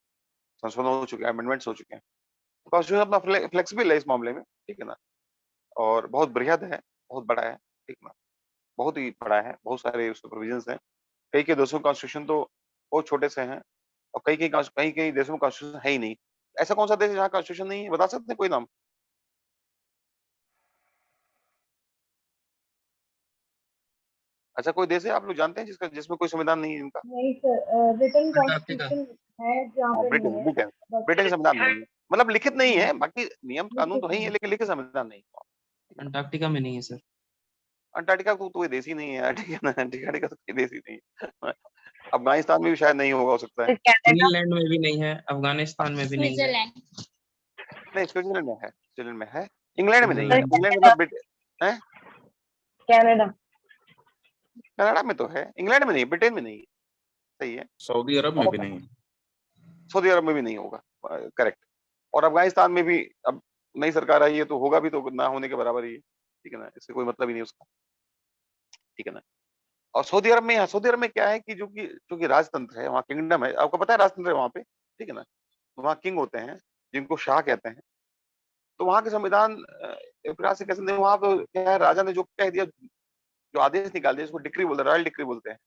संशोधन हो चुके हैं, अमेंडमेंट्स हो चुके हैं। तो कॉन्स्टिट्यूशन अपना फ्लेक्सिबल है इस मामले में, ठीक है ना। और बहुत बृहद है, बहुत बड़ा है, ठीक है ना। बहुत ही बड़ा है, बहुत सारे उसमें प्रोविजंस हैं। कई देशों का कॉन्स्टिट्यूशन तो बहुत छोटे से हैं, और कई देशों में कॉन्स्टिट्यूशन है ही नहीं। ऐसा कौन सा देश है जहाँ कॉन्स्टिट्यूशन नहीं है, बता सकते हैं कोई नाम? अच्छा, कोई देश है आप लोग जानते हैं जिसमें कोई संविधान नहीं है इनका? नहीं सर, रिटन अंटार्कटिका। कॉन्स्टिट्यूशन है जहाँ पे ब्रिटेन, नहीं है, ब्रिटेन बस ब्रिटेन का संविधान नहीं है, मतलब लिखित नहीं है, बाकी नियम कानून तो है ही है, लिखित लेकिन लिखित संविधान नहीं है। अंटार्कटिका में नहीं है सर। अंटार्कटिका तो कोई देश ही नहीं है, ठीक है ना। अंटार्कटिका तो कोई देश ही नहीं है। अफगानिस्तान में भी शायद नहीं होगा, हो सकता है। फिनलैंड में भी नहीं है, अफगानिस्तान में भी नहीं है। स्विट्जरलैंड। नहीं, स्विट्जरलैंड में है, स्विट्जरलैंड में है। इंग्लैंड में नहीं है, स्विट्जरलैंड इंग्लैंड मतलब है, कनाडा। कनाडा में तो है, इंग्लैंड में नहीं, ब्रिटेन में नहीं है, सही है। सऊदी अरब में भी नहीं है। सऊदी अरब में भी नहीं होगा, करेक्ट। और अफगानिस्तान में भी अब नई सरकार आई है तो होगा भी, तो ना होने के बराबर ही है, ठीक है ना। इससे कोई मतलब ही नहीं उसका, ठीक है ना। और सऊदी अरब में, सऊदी अरब में क्या है कि जो कि राजतंत्र है, वहाँ किंगडम है, आपको पता है राजतंत्र है वहाँ पे, ठीक है ना। वहाँ किंग होते हैं जिनको शाह कहते हैं। तो वहाँ के संविधान एक प्रकार से कैसे, वहाँ तो क्या है, राजा ने जो कह दिया, जो आदेश निकाल दिया, उसको डिक्री बोलते हैं, रॉयल डिक्री बोलते हैं।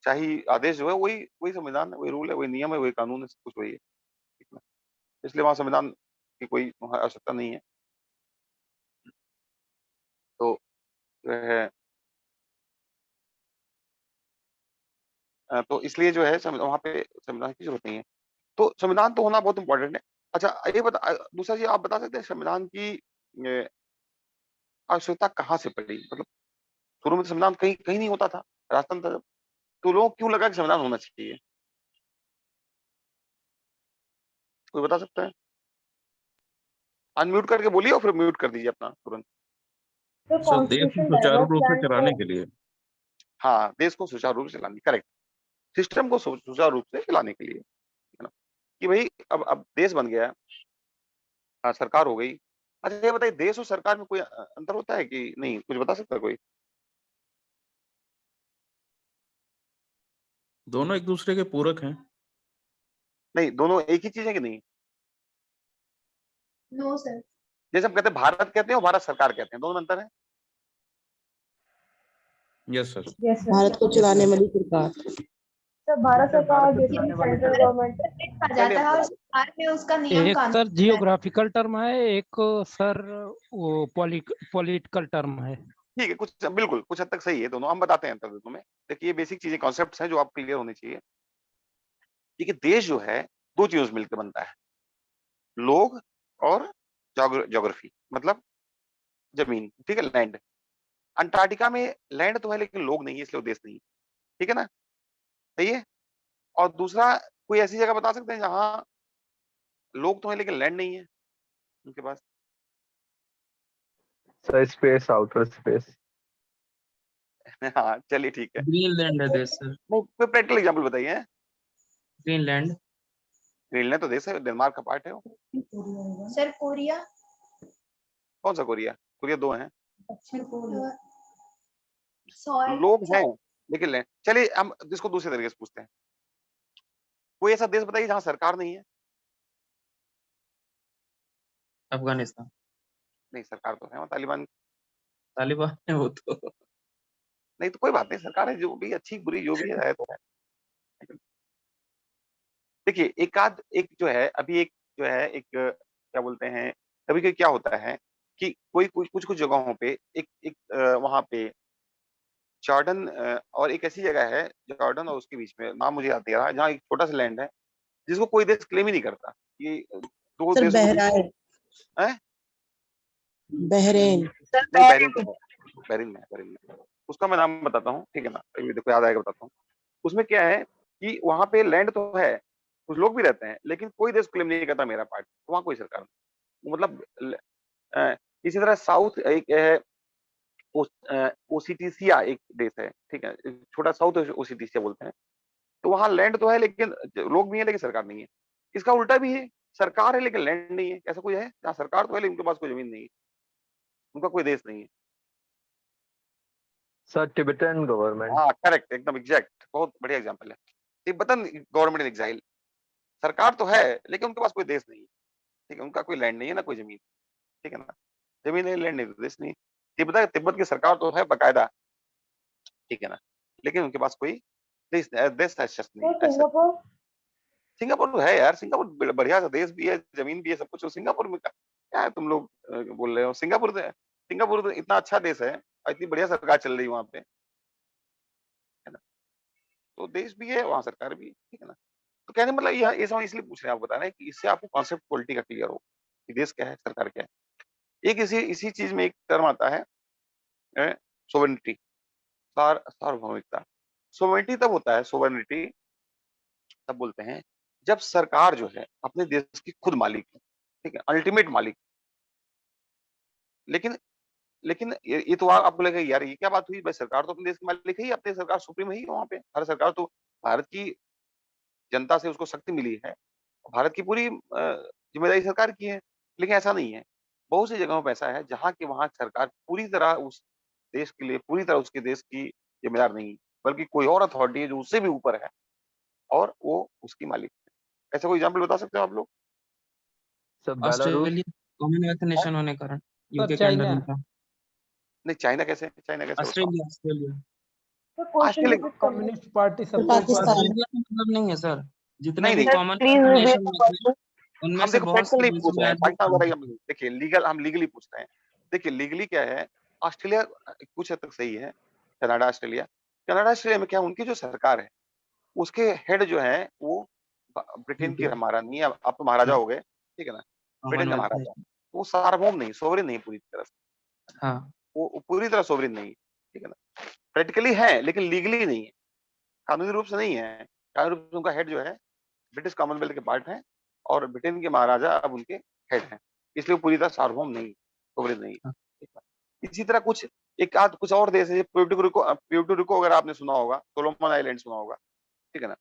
शाही आदेश जो है वही वही संविधान है, वही रूल है, वही नियम है, वही कानून है, सब कुछ वही है, ठीक है ना। इसलिए वहाँ संविधान की कोई वहाँ आवश्यकता नहीं है। तो जो है तो इसलिए जो है वहाँ पे संविधान की जरूरत नहीं है। तो संविधान तो होना बहुत इंपॉर्टेंट है। अच्छा, ये दूसरा चीज आप बता सकते हैं, संविधान की आवश्यकता कहाँ से पड़ी? मतलब शुरू में तो संविधान कहीं कहीं नहीं होता था, राजतंत्र था जब, तो लोगों को क्यों लगा कि संविधान होना चाहिए? कोई बता सकता है? अनम्यूट करके बोलिए और फिर म्यूट कर दीजिए अपना तुरंत। तो सर, देश को कॉन्स्टिट्यूशन सुचारू डाइवर्स रूप से लैंड चलाने को के लिए। हाँ, देश को सुचारू रूप से चलाने, करेक्ट, सिस्टम को सुचारू रूप से चलाने के लिए, है ना। कि भाई अब देश बन गया, सरकार हो गई। अच्छा, ये बताइए, देश और सरकार में कोई अंतर होता है कि नहीं? कुछ बता सकता है कोई? दोनों एक दूसरे के पूरक हैं। नहीं, दोनों एक ही चीज है कि नहीं? No sir. जैसे हम कहते हैं भारत कहते हैं और भारत सरकार कहते हैं, दोनों में अंतर है। Yes sir. Yes sir. Bharat को चलाने वाली सरकार। सर भारत सरकार भारत को जैसे चलाने वाली सेंट्रल सरकार। गवर्नमेंट आ जाता है और सरकार में उसका नियम एक कानून सर होता है। जियोग्राफिकल टर्म है, एक सर वो पॉलिटिकल टर्म है। ठीक है, कुछ बिल्कुल कुछ हद तक सही है दोनों, हम बताते हैं अंतर दोनों में। देखिए, ये बेसिक चीजें, कॉन्सेप्ट्स हैं जो आप क्लियर होने चाहिए। देखिए, देश जो है दो चीजों से मिलकर बनता है, लोग और ज्योग्राफी, मतलब जमीन, ठीक है, लैंड। अंटार्कटिका में लैंड तो है लेकिन लोग नहीं है, इसलिए वो देश नहीं है, ठीक है ना, सही है। और दूसरा, कोई ऐसी जगह बता सकते हैं जहां लोग तो है लेकिन लैंड नहीं है उनके पास? Sir space, outer space. हाँ, चलिए ठीक है। ग्रीनलैंड है देश सर। नहीं, कोई प्रैक्टिकल एग्जाम्पल बताइए। ग्रीनलैंड। ग्रीनलैंड तो देश है, डेनमार्क का पार्ट है वो। Sir Korea. कौन सा कोरिया? कोरिया दो हैं, सॉइल। लोग हैं लेकिन लैंड। चलिए हम इसको दूसरे तरीके से पूछते हैं, कोई ऐसा देश बताइए जहां सरकार नहीं है? अफगानिस्तान। नहीं, सरकार तो है वहाँ, तालिबान। तालिबान है वो तो। नहीं तो कोई बात नहीं, सरकार है, जो भी अच्छी बुरी जो भी है तो है। देखिए एक जो है अभी एक जो है एक क्या बोलते हैं, कभी कभी क्या होता है कि कोई कुछ कुछ जगहों पे एक वहां पे जॉर्डन और एक ऐसी जगह है जॉर्डन और उसके बीच में, नाम मुझे याद नहीं आ रहा, जहाँ एक छोटा सा लैंड है जिसको कोई देश क्लेम ही नहीं करता। ये दो सर देशों के बीच बहराइन है। बहरेन नहीं, बहरीन तो है, बहरीन में उसका मैं नाम बताता हूँ, ठीक है ना, अभी देखो याद आएगा बताता हूँ। उसमें क्या है कि वहां पे लैंड तो है, कुछ लोग भी रहते हैं, लेकिन कोई देश क्लेम नहीं करता मेरा पार्ट, वहां कोई सरकार नहीं। मतलब अ, इसी तरह साउथ एक है ओसीटीसिया एक देश है, ठीक है, एक छोटा साउथ ओसीटीसिया बोलते हैं। तो वहां लैंड तो है लेकिन लोग भी है लेकिन सरकार नहीं है। इसका उल्टा भी है, सरकार है लेकिन लैंड नहीं है। ऐसा कोई है जहाँ सरकार तो है लेकिन उनके पास कोई जमीन नहीं है, उनका कोई देश नहीं है। Sir Tibetan government. हाँ करेक्ट, एकदम एग्जैक्ट, बहुत बढ़िया एग्जाम्पल है। तिब्बतन गवर्नमेंट इन एग्जाइल, सरकार तो है लेकिन उनके पास कोई देश नहीं है, ठीक है, उनका कोई लैंड नहीं है ना कोई जमीन, ठीक है ना, जमीन नहीं, लैंड नहीं, तो देश नहीं। तिब्बत की सरकार तो है बकायदा, ठीक है ना, लेकिन उनके पास कोई देश देश एसेस नहीं तो है। सिंगापुर सिंगापुर तो है यार, सिंगापुर बढ़िया सा देश भी है, जमीन भी है, सब कुछ है। सिंगापुर में क्या है तुम लोग बोल रहे हो? सिंगापुर तो इतना अच्छा देश है और इतनी बढ़िया सरकार चल रही है वहां पे, है ना, तो देश भी है वहां, सरकार भी है, ठीक है ना। तो कहने मतलब ये सब इसलिए पूछ रहे हैं, आपको बता रहे हैं कि इससे आपको कॉन्सेप्ट पॉलिटी का क्लियर हो कि देश क्या है, सरकार क्या है। एक इसी इसी चीज में एक टर्म आता है सोवेरेनिटी, सार्वभौमिकता। सोवेरेनिटी तब होता है, सोवेरेनिटी तब बोलते हैं जब सरकार जो है अपने देश की खुद मालिक है, ठीक है, अल्टीमेट मालिक। लेकिन लेकिन ये तो आपको लगेगा यार ये क्या बात हुई, भाई सरकार तो अपने देश की मालिक है ही, अपने सरकार सुप्रीम है ही वहां पे, हर सरकार तो भारत की जनता से उसको शक्ति मिली है, भारत की पूरी जिम्मेदारी सरकार की है। लेकिन ऐसा नहीं है, बहुत सी जगहों पर ऐसा है जहाँ की वहां सरकार पूरी तरह उस देश के लिए, पूरी तरह उसके देश की जिम्मेदार नहीं है, बल्कि कोई और अथॉरिटी है जो उससे भी ऊपर है और वो उसकी मालिक है। ऐसा कोई एग्जाम्पल बता सकते हो आप लोग? Sir Belarus. Australia Commonwealth nation होने के कारण यूके के अंडर चाइना में था। नहीं, चाइना कैसे होता? ऑस्ट्रेलिया ऑस्ट्रेलिया तो क्वेश्चन ऑस्ट्रेलिया रिपीट कर कम्युनिस्ट पार्टी सब पाकिस्तान ऑस्ट्रेलिया का मतलब नहीं है सर, जितने नहीं भी नहीं, sir common please repeat nation the में थे क्वेश्चन। उनमें हम से देखो बहुत प्रैक्टिकल से नहीं देशों पूछ में रहे हैं, आज भी पाकिस्तान वगैरह है। हम देखिए लीगल, हम लीगली पूछ रहे हैं। देखिए लीगली क्या है, ऑस्ट्रेलिया कुछ हद तक सही है, कनाडा ऑस्ट्रेलिया, कनाडा ऑस्ट्रेलिया में क्या है, उनकी जो सरकार है उसके हेड जो है वो ब्रिटेन की यूके महारानी है, आप तो महाराजा हाँ हो गए, ठीक है ना, ब्रिटेन के कॉमनवेल्थ महाराजा, नेशन तो वो सार्वभौम नहीं, सोवरेन नहीं पूरी तरह से, हाँ वो पूरी तरह सोवरेन नहीं है, ठीक है ना, प्रैक्टिकली है लेकिन लीगली नहीं है, कानूनी रूप से नहीं है। कानूनी रूप से उनका हेड जो है ब्रिटिश कॉमनवेल्थ के पार्ट हैं और ब्रिटेन के महाराजा अब उनके हेड हैं, इसलिए वो पूरी तरह सार्वभौम नहीं, सोवरेन नहीं, हाँ। ठीक है। इसी तरह कुछ एक आध कुछ और देश है, प्यूर्टो रिको अगर आपने सुना होगा, सोलोमन आइलैंड सुना होगा, ठीक है ना,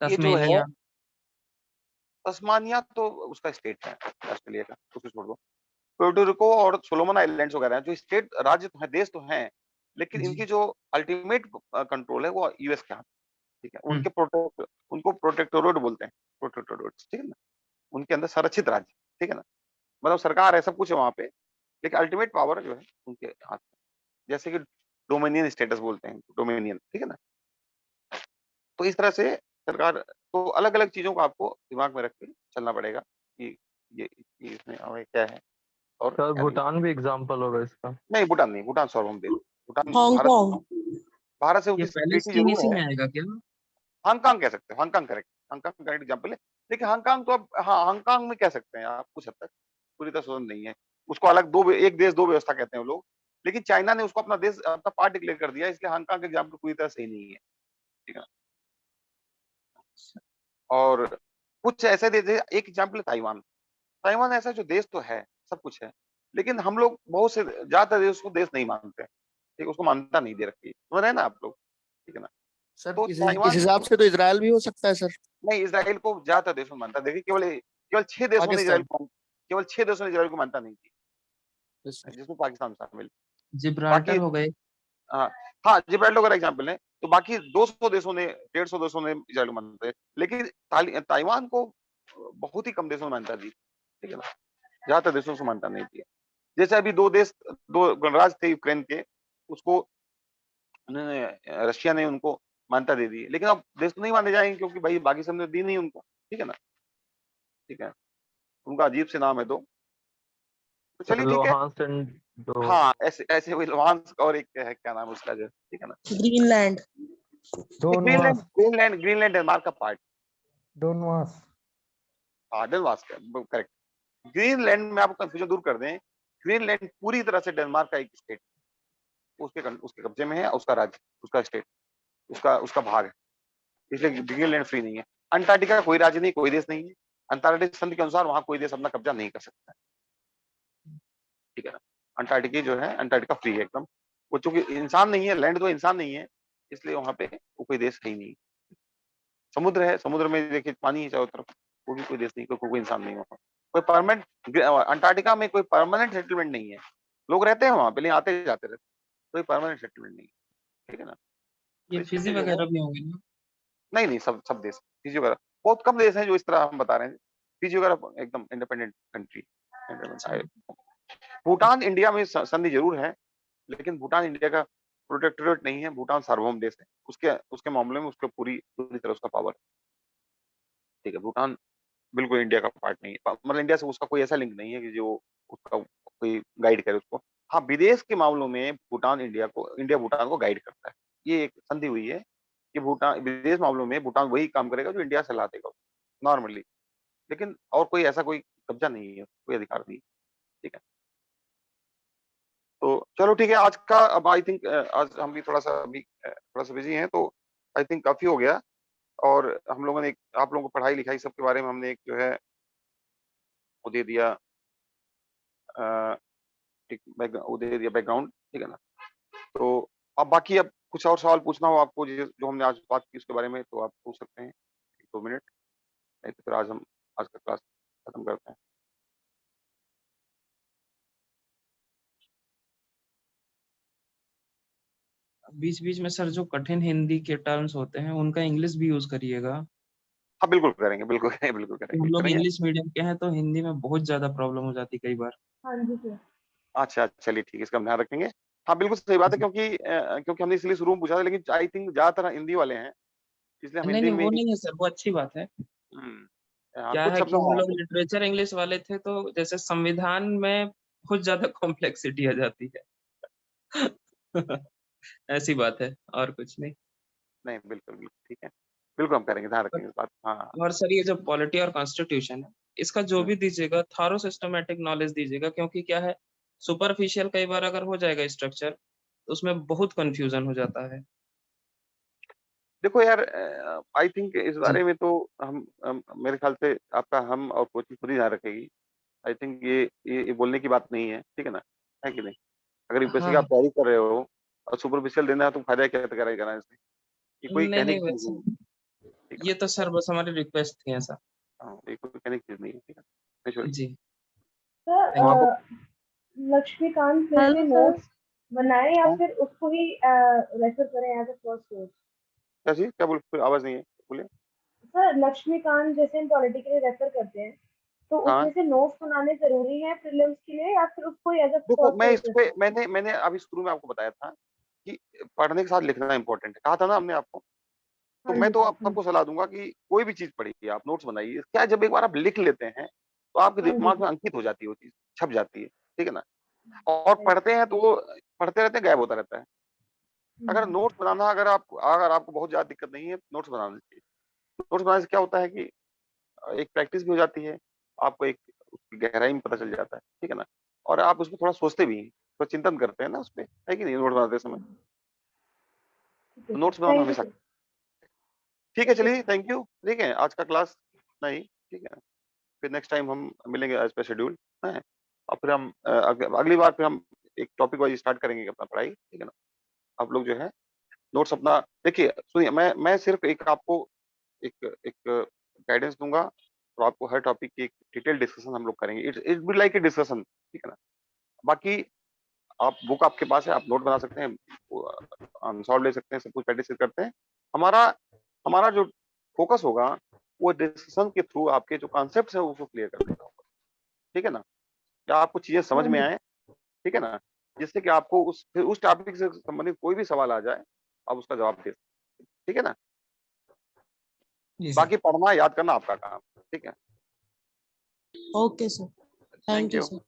ये जो है तस्मेनिया तस्मानिया तो उसका स्टेट है ऑस्ट्रेलिया का, उसको छोड़ दो। प्यूर्टो रिको और सोलोमन आइलैंड्स वगैरह हैं जो स्टेट, राज्य तो है, देश तो हैं, लेकिन जी इनकी जो अल्टीमेट कंट्रोल है वो यूएस के हाथ, ठीक है, हम्म उनको प्रोटेक्टोरेट बोलते हैं, प्रोटेक्टोरेट, ठीक है ना, उनके अंदर संरक्षित राज्य, ठीक है ना, मतलब सरकार है, सब कुछ है वहां पे, लेकिन अल्टीमेट पावर जो है उनके हाथ में, जैसे कि डोमिनियन स्टेटस बोलते हैं, डोमिनियन, ठीक है ना। तो इस तरह से सरकार, तो अलग अलग चीजों को आपको दिमाग में रख के चलना पड़ेगा कि ये इसमें हमें क्या है और सर क्या नहीं। भूटान भी एग्जांपल होगा इसका। नहीं, भूटान नहीं, भूटान सार्वभौम देश, भूटान हांगकांग भारत से ये उनकी ट्रीटी पैलेस्टीन जरूर इसी है। में आएगा क्या? हांगकांग कह सकते हैं, Hong Kong correct, Hong Kong correct example है। लेकिन हांगकांग तो अब, हाँ हांगकांग में कह सकते हैं आप कुछ हद तक, पूरी तरह स्वतंत्र नहीं है, उसको अलग एक देश दो व्यवस्था कहते हैं वो लोग, लेकिन चाइना ने उसको अपना देश, अपना पार्ट डिक्लेयर कर दिया, इसलिए हांगकांग का एग्जाम्पल पूरी तरह सही नहीं है, ठीक है ना। और कुछ ऐसे देश, एक एग्जाम्पल है ताइवान। ताइवान ऐसा जो देश तो है, सब कुछ है, लेकिन हम लोग बहुत से ज्यादातर देश को देश नहीं मानते, ठीक है, उसको मान्यता नहीं दे रखी, समझ रहे हैं ना आप लोग, ठीक है ना। सर तो इस ताइवान हिसाब से तो इजराइल भी हो सकता है सर। नहीं, इसराइल को ज्यादातर देशों में मानता है। देखिए केवल 6 देशों ने इसराइल पाकिस्तान को, केवल 6 देशों ने इसराइल को मानता नहीं की, यस सर। जिसमें पाकिस्तान शामिल। जिब्राल्टर बाकी हो गए हाँ, हाँ जिब्राल्टर वगैरह एग्जाम्पल है। तो बाकी 200 देशों ने, 150 देशों ने इसराइल को मानते हैं, लेकिन ताइवान को बहुत ही कम देशों ने मान्यता दी, ठीक है ना, ज्यादातर देशों से मान्यता नहीं दी है। जैसे अभी दो गणराज्य थे यूक्रेन के, उसको उन्होंने, रशिया ने उनको मान्यता दे दी, लेकिन अब देश तो नहीं माने जाएंगे क्योंकि भाई बाकी सब ने दी नहीं उनको, ठीक है ना, ठीक है, उनका अजीब से नाम है तो चलिए ठीक है। लोहांस एंड दो हाँ ऐसे ऐसे वही लुहांस्क और एक है क्या नाम है उसका जो, ठीक है ना, Greenland Greenland Greenland Greenland Denmark का पार्ट, डोनवास हाँ डेनमार्क का, करेक्ट। ग्रीनलैंड में आपको कंफ्यूजन दूर कर दें, ग्रीनलैंड पूरी तरह से डेनमार्क का एक स्टेट, उसके कब्जे में है, उसका राज्य, उसका स्टेट, उसका उसका भाग है, इसलिए ग्रीनलैंड फ्री नहीं है। अंटार्कटिका कोई राज्य नहीं, कोई देश नहीं है, अंतर्राष्ट्रीय संधि के अनुसार वहां कोई देश अपना कब्जा नहीं कर सकता है, ठीक है ना। अंटार्कटिका जो है, अंटार्कटिका फ्री है एकदम, वो चूंकि इंसान नहीं है, लैंड तो इंसान नहीं है, इसलिए वहां पे वो कोई देश है ही नहीं। समुद्र है, समुद्र में देखिए पानी है चारों तरफ, वो भी कोई देश नहीं, कोई इंसान नहीं वहाँ, कोई परमानेंट, अंटार्कटिका में कोई परमानेंट सेटलमेंट नहीं है, लोग रहते हैं वहां पे लेकिन आते जाते रहते, कोई परमानेंट सेटलमेंट नहीं है, ठीक है ना। ये तो फिजी इसलिए जो है, वगैरह भी होंगे ना? नहीं नहीं, सब सब देश, फिजी वगैरह बहुत कम देश हैं जो इस तरह हम बता रहे हैं, फिजी वगैरह एकदम इंडिपेंडेंट कंट्री। भूटान इंडिया में संधि जरूर है, लेकिन भूटान इंडिया का प्रोटेक्टोरेट नहीं है, भूटान सार्वभौम देश है, उसके उसके मामले में उसको पूरी पूरी तरह उसका पावर, ठीक है। भूटान बिल्कुल इंडिया का पार्ट नहीं है, मतलब इंडिया से उसका कोई ऐसा लिंक नहीं है कि जो उसका कोई गाइड करे उसको। हाँ विदेश के मामलों में भूटान इंडिया भूटान को गाइड करता है, ये एक संधि हुई है कि भूटान विदेश मामलों में भूटान वही काम करेगा जो इंडिया सलाह देगा नॉर्मली, लेकिन और कोई ऐसा कोई कब्जा नहीं है, कोई अधिकार नहीं, ठीक है। तो चलो ठीक है, आज का अब आई थिंक आज हम भी थोड़ा सा अभी थोड़ा सा बिजी हैं, तो आई थिंक काफी हो गया, और हम लोगों ने आप लोगों को पढ़ाई लिखाई सब के बारे में हमने एक जो है वो दे दिया, वो दे दिया बैकग्राउंड, ठीक है ना। तो अब बाकी अब कुछ और सवाल पूछना हो आपको जो हमने आज बात की उसके बारे में, तो आप पूछ सकते हैं 2 मिनट, नहीं तो फिर आज का क्लास खत्म करते हैं। बीच बीच में सर जो कठिन हिंदी के टर्म्स होते हैं उनका इंग्लिश भी यूज करिएगा। हाँ बिल्कुल करेंगे, बिल्कुल करेंगे, बिल्कुल हम करेंगे लोग करेंगे। इंग्लिश मीडियम के हैं तो हिंदी में बहुत ज्यादा प्रॉब्लम हो जाती कई बार। हाँ जी सर। अच्छा चलिए ठीक है, इसका हम ध्यान रखेंगे। हाँ बिल्कुल सही बात है, क्योंकि हमने इसलिए शुरू में पूछा था, लेकिन आई थिंक ज्यादातर हिंदी वाले हैं, इसलिए हम नहीं हिंदी नहीं, में वो ही नहीं है सर, वो अच्छी बात है। क्या कुछ है शब्द कि हम हाँ लोग लिटरेचर इंग्लिश वाले थे तो जैसे संविधान में बहुत ज्यादा कॉम्प्लेक्सिटी आ जाती है। ऐसी बात है, और कुछ नहीं। नहीं बिल्कुल बिल्कुल ठीक है, बिल्कुल हम करेंगे, ध्यान रखेंगे इस बात, हाँ और सर ये जो पॉलिटी और कॉन्स्टिट्यूशन है, इसका जो हम्म। भी दीजिएगा थारो सिस्टमेटिक नॉलेज दीजिएगा, क्योंकि क्या है सुपरफिशियल कई बार अगर हो जाएगा स्ट्रक्चर तो उसमें बहुत कंफ्यूजन हो जाता है। देखो यार, आई थिंक इस जी बारे में तो मेरे ख्याल से आपका हम और कोचिंग खुद ही ध्यान रखेगी। आई थिंक ये बोलने की बात नहीं है, ठीक है ना, है कि नहीं। अगर यूपीएससी हाँ का आप हाँ। तैयारी कर रहे हो और सुपरफिशियल देना है तो फायदा क्या तैयारी करना है इससे, ये कोई नहीं कहने नहीं, की चीज वैसे नहीं है, ठीक है ये ना। तो सर बस हमारी रिक्वेस्ट थी ऐसा। हाँ ये कोई कहने की चीज नहीं है, ठीक है, नहीं छोड़िए। जी sir thank you. Laxmikant sir के हेलो सर। नोट्स बनाए या हाँ, फिर उसको ही रेफर करें एज अ फर्स्ट कोर्स? क्या चीज, क्या बोल, कोई आवाज नहीं है, बोले। सर लक्ष्मीकांत जैसे हम पॉलिटी के लिए रेफर करते हैं, तो हाँ उसमें से नोट्स बनाने जरूरी है प्रीलिम्स के लिए या फिर उसको एज अ देखो, फर्स्ट मैं इस कोर्स? पे मैंने अभी शुरू में आपको बताया था कि पढ़ने के साथ लिखना इंपॉर्टेंट है, कहा था ना हमने आपको। तो हाँ मैं जी तो सर। आप सबको सलाह दूंगा कि कोई भी चीज पढ़िए, आप नोट्स बनाइए, क्या है, जब एक बार आप लिख लेते हैं तो आपके हाँ जी दिमाग में सर। अंकित हो जाती है वो चीज, छप जाती है, ठीक है ना। और पढ़ते हैं तो वो पढ़ते रहते हैं, गायब होता रहता है। अगर नोट्स बनाना, अगर आपको बहुत ज्यादा दिक्कत नहीं है, नोट्स बनाना चाहिए। नोट्स बनाने से क्या होता है कि एक प्रैक्टिस भी हो जाती है, आपको एक उसकी गहराई में पता चल जाता है, ठीक है ना। और आप उसमें थोड़ा सोचते भी हैं, तो चिंतन करते हैं ना उसपे, है कि नहीं, नोट्स बनाते समय। ठीक है तो sir, notes banana thank you हमेशा, सर। ठीक है, ओके चलिए सर। थैंक यू, ठीक है, आज का क्लास नहीं, ठीक है। फिर नेक्स्ट टाइम हम मिलेंगे एज पर शेड्यूल है, और फिर हम अगली बार फिर हम एक टॉपिक वाइज स्टार्ट करेंगे अपना पढ़ाई, ठीक है ना। आप लोग जो है नोट्स अपना देखिए, सुनिए, मैं सिर्फ एक आपको एक एक गाइडेंस दूंगा, तो आपको हर टॉपिक की एक डिटेल डिस्कशन हम लोग करेंगे, it it be like a discussion, ठीक है ना। बाकी आप बुक आपके पास है, आप नोट बना सकते हैं, आंसर ले सकते हैं, सब कुछ प्रैक्टिस करते हैं। हमारा हमारा जो फोकस होगा वो डिस्कशन के थ्रू आपके जो कॉन्सेप्ट है उसको क्लियर करने का होगा, ठीक है ना। या आपको चीजें समझ हाँ में जी। आए, ठीक है ना, जिससे कि आपको उस टॉपिक से संबंधित कोई भी सवाल आ जाए आप उसका जवाब दे सकते हैं। ठीक है ना? जी सर। बाकी पढ़ना याद करना आपका काम, ठीक है? Okay sir, thank you you. Sir.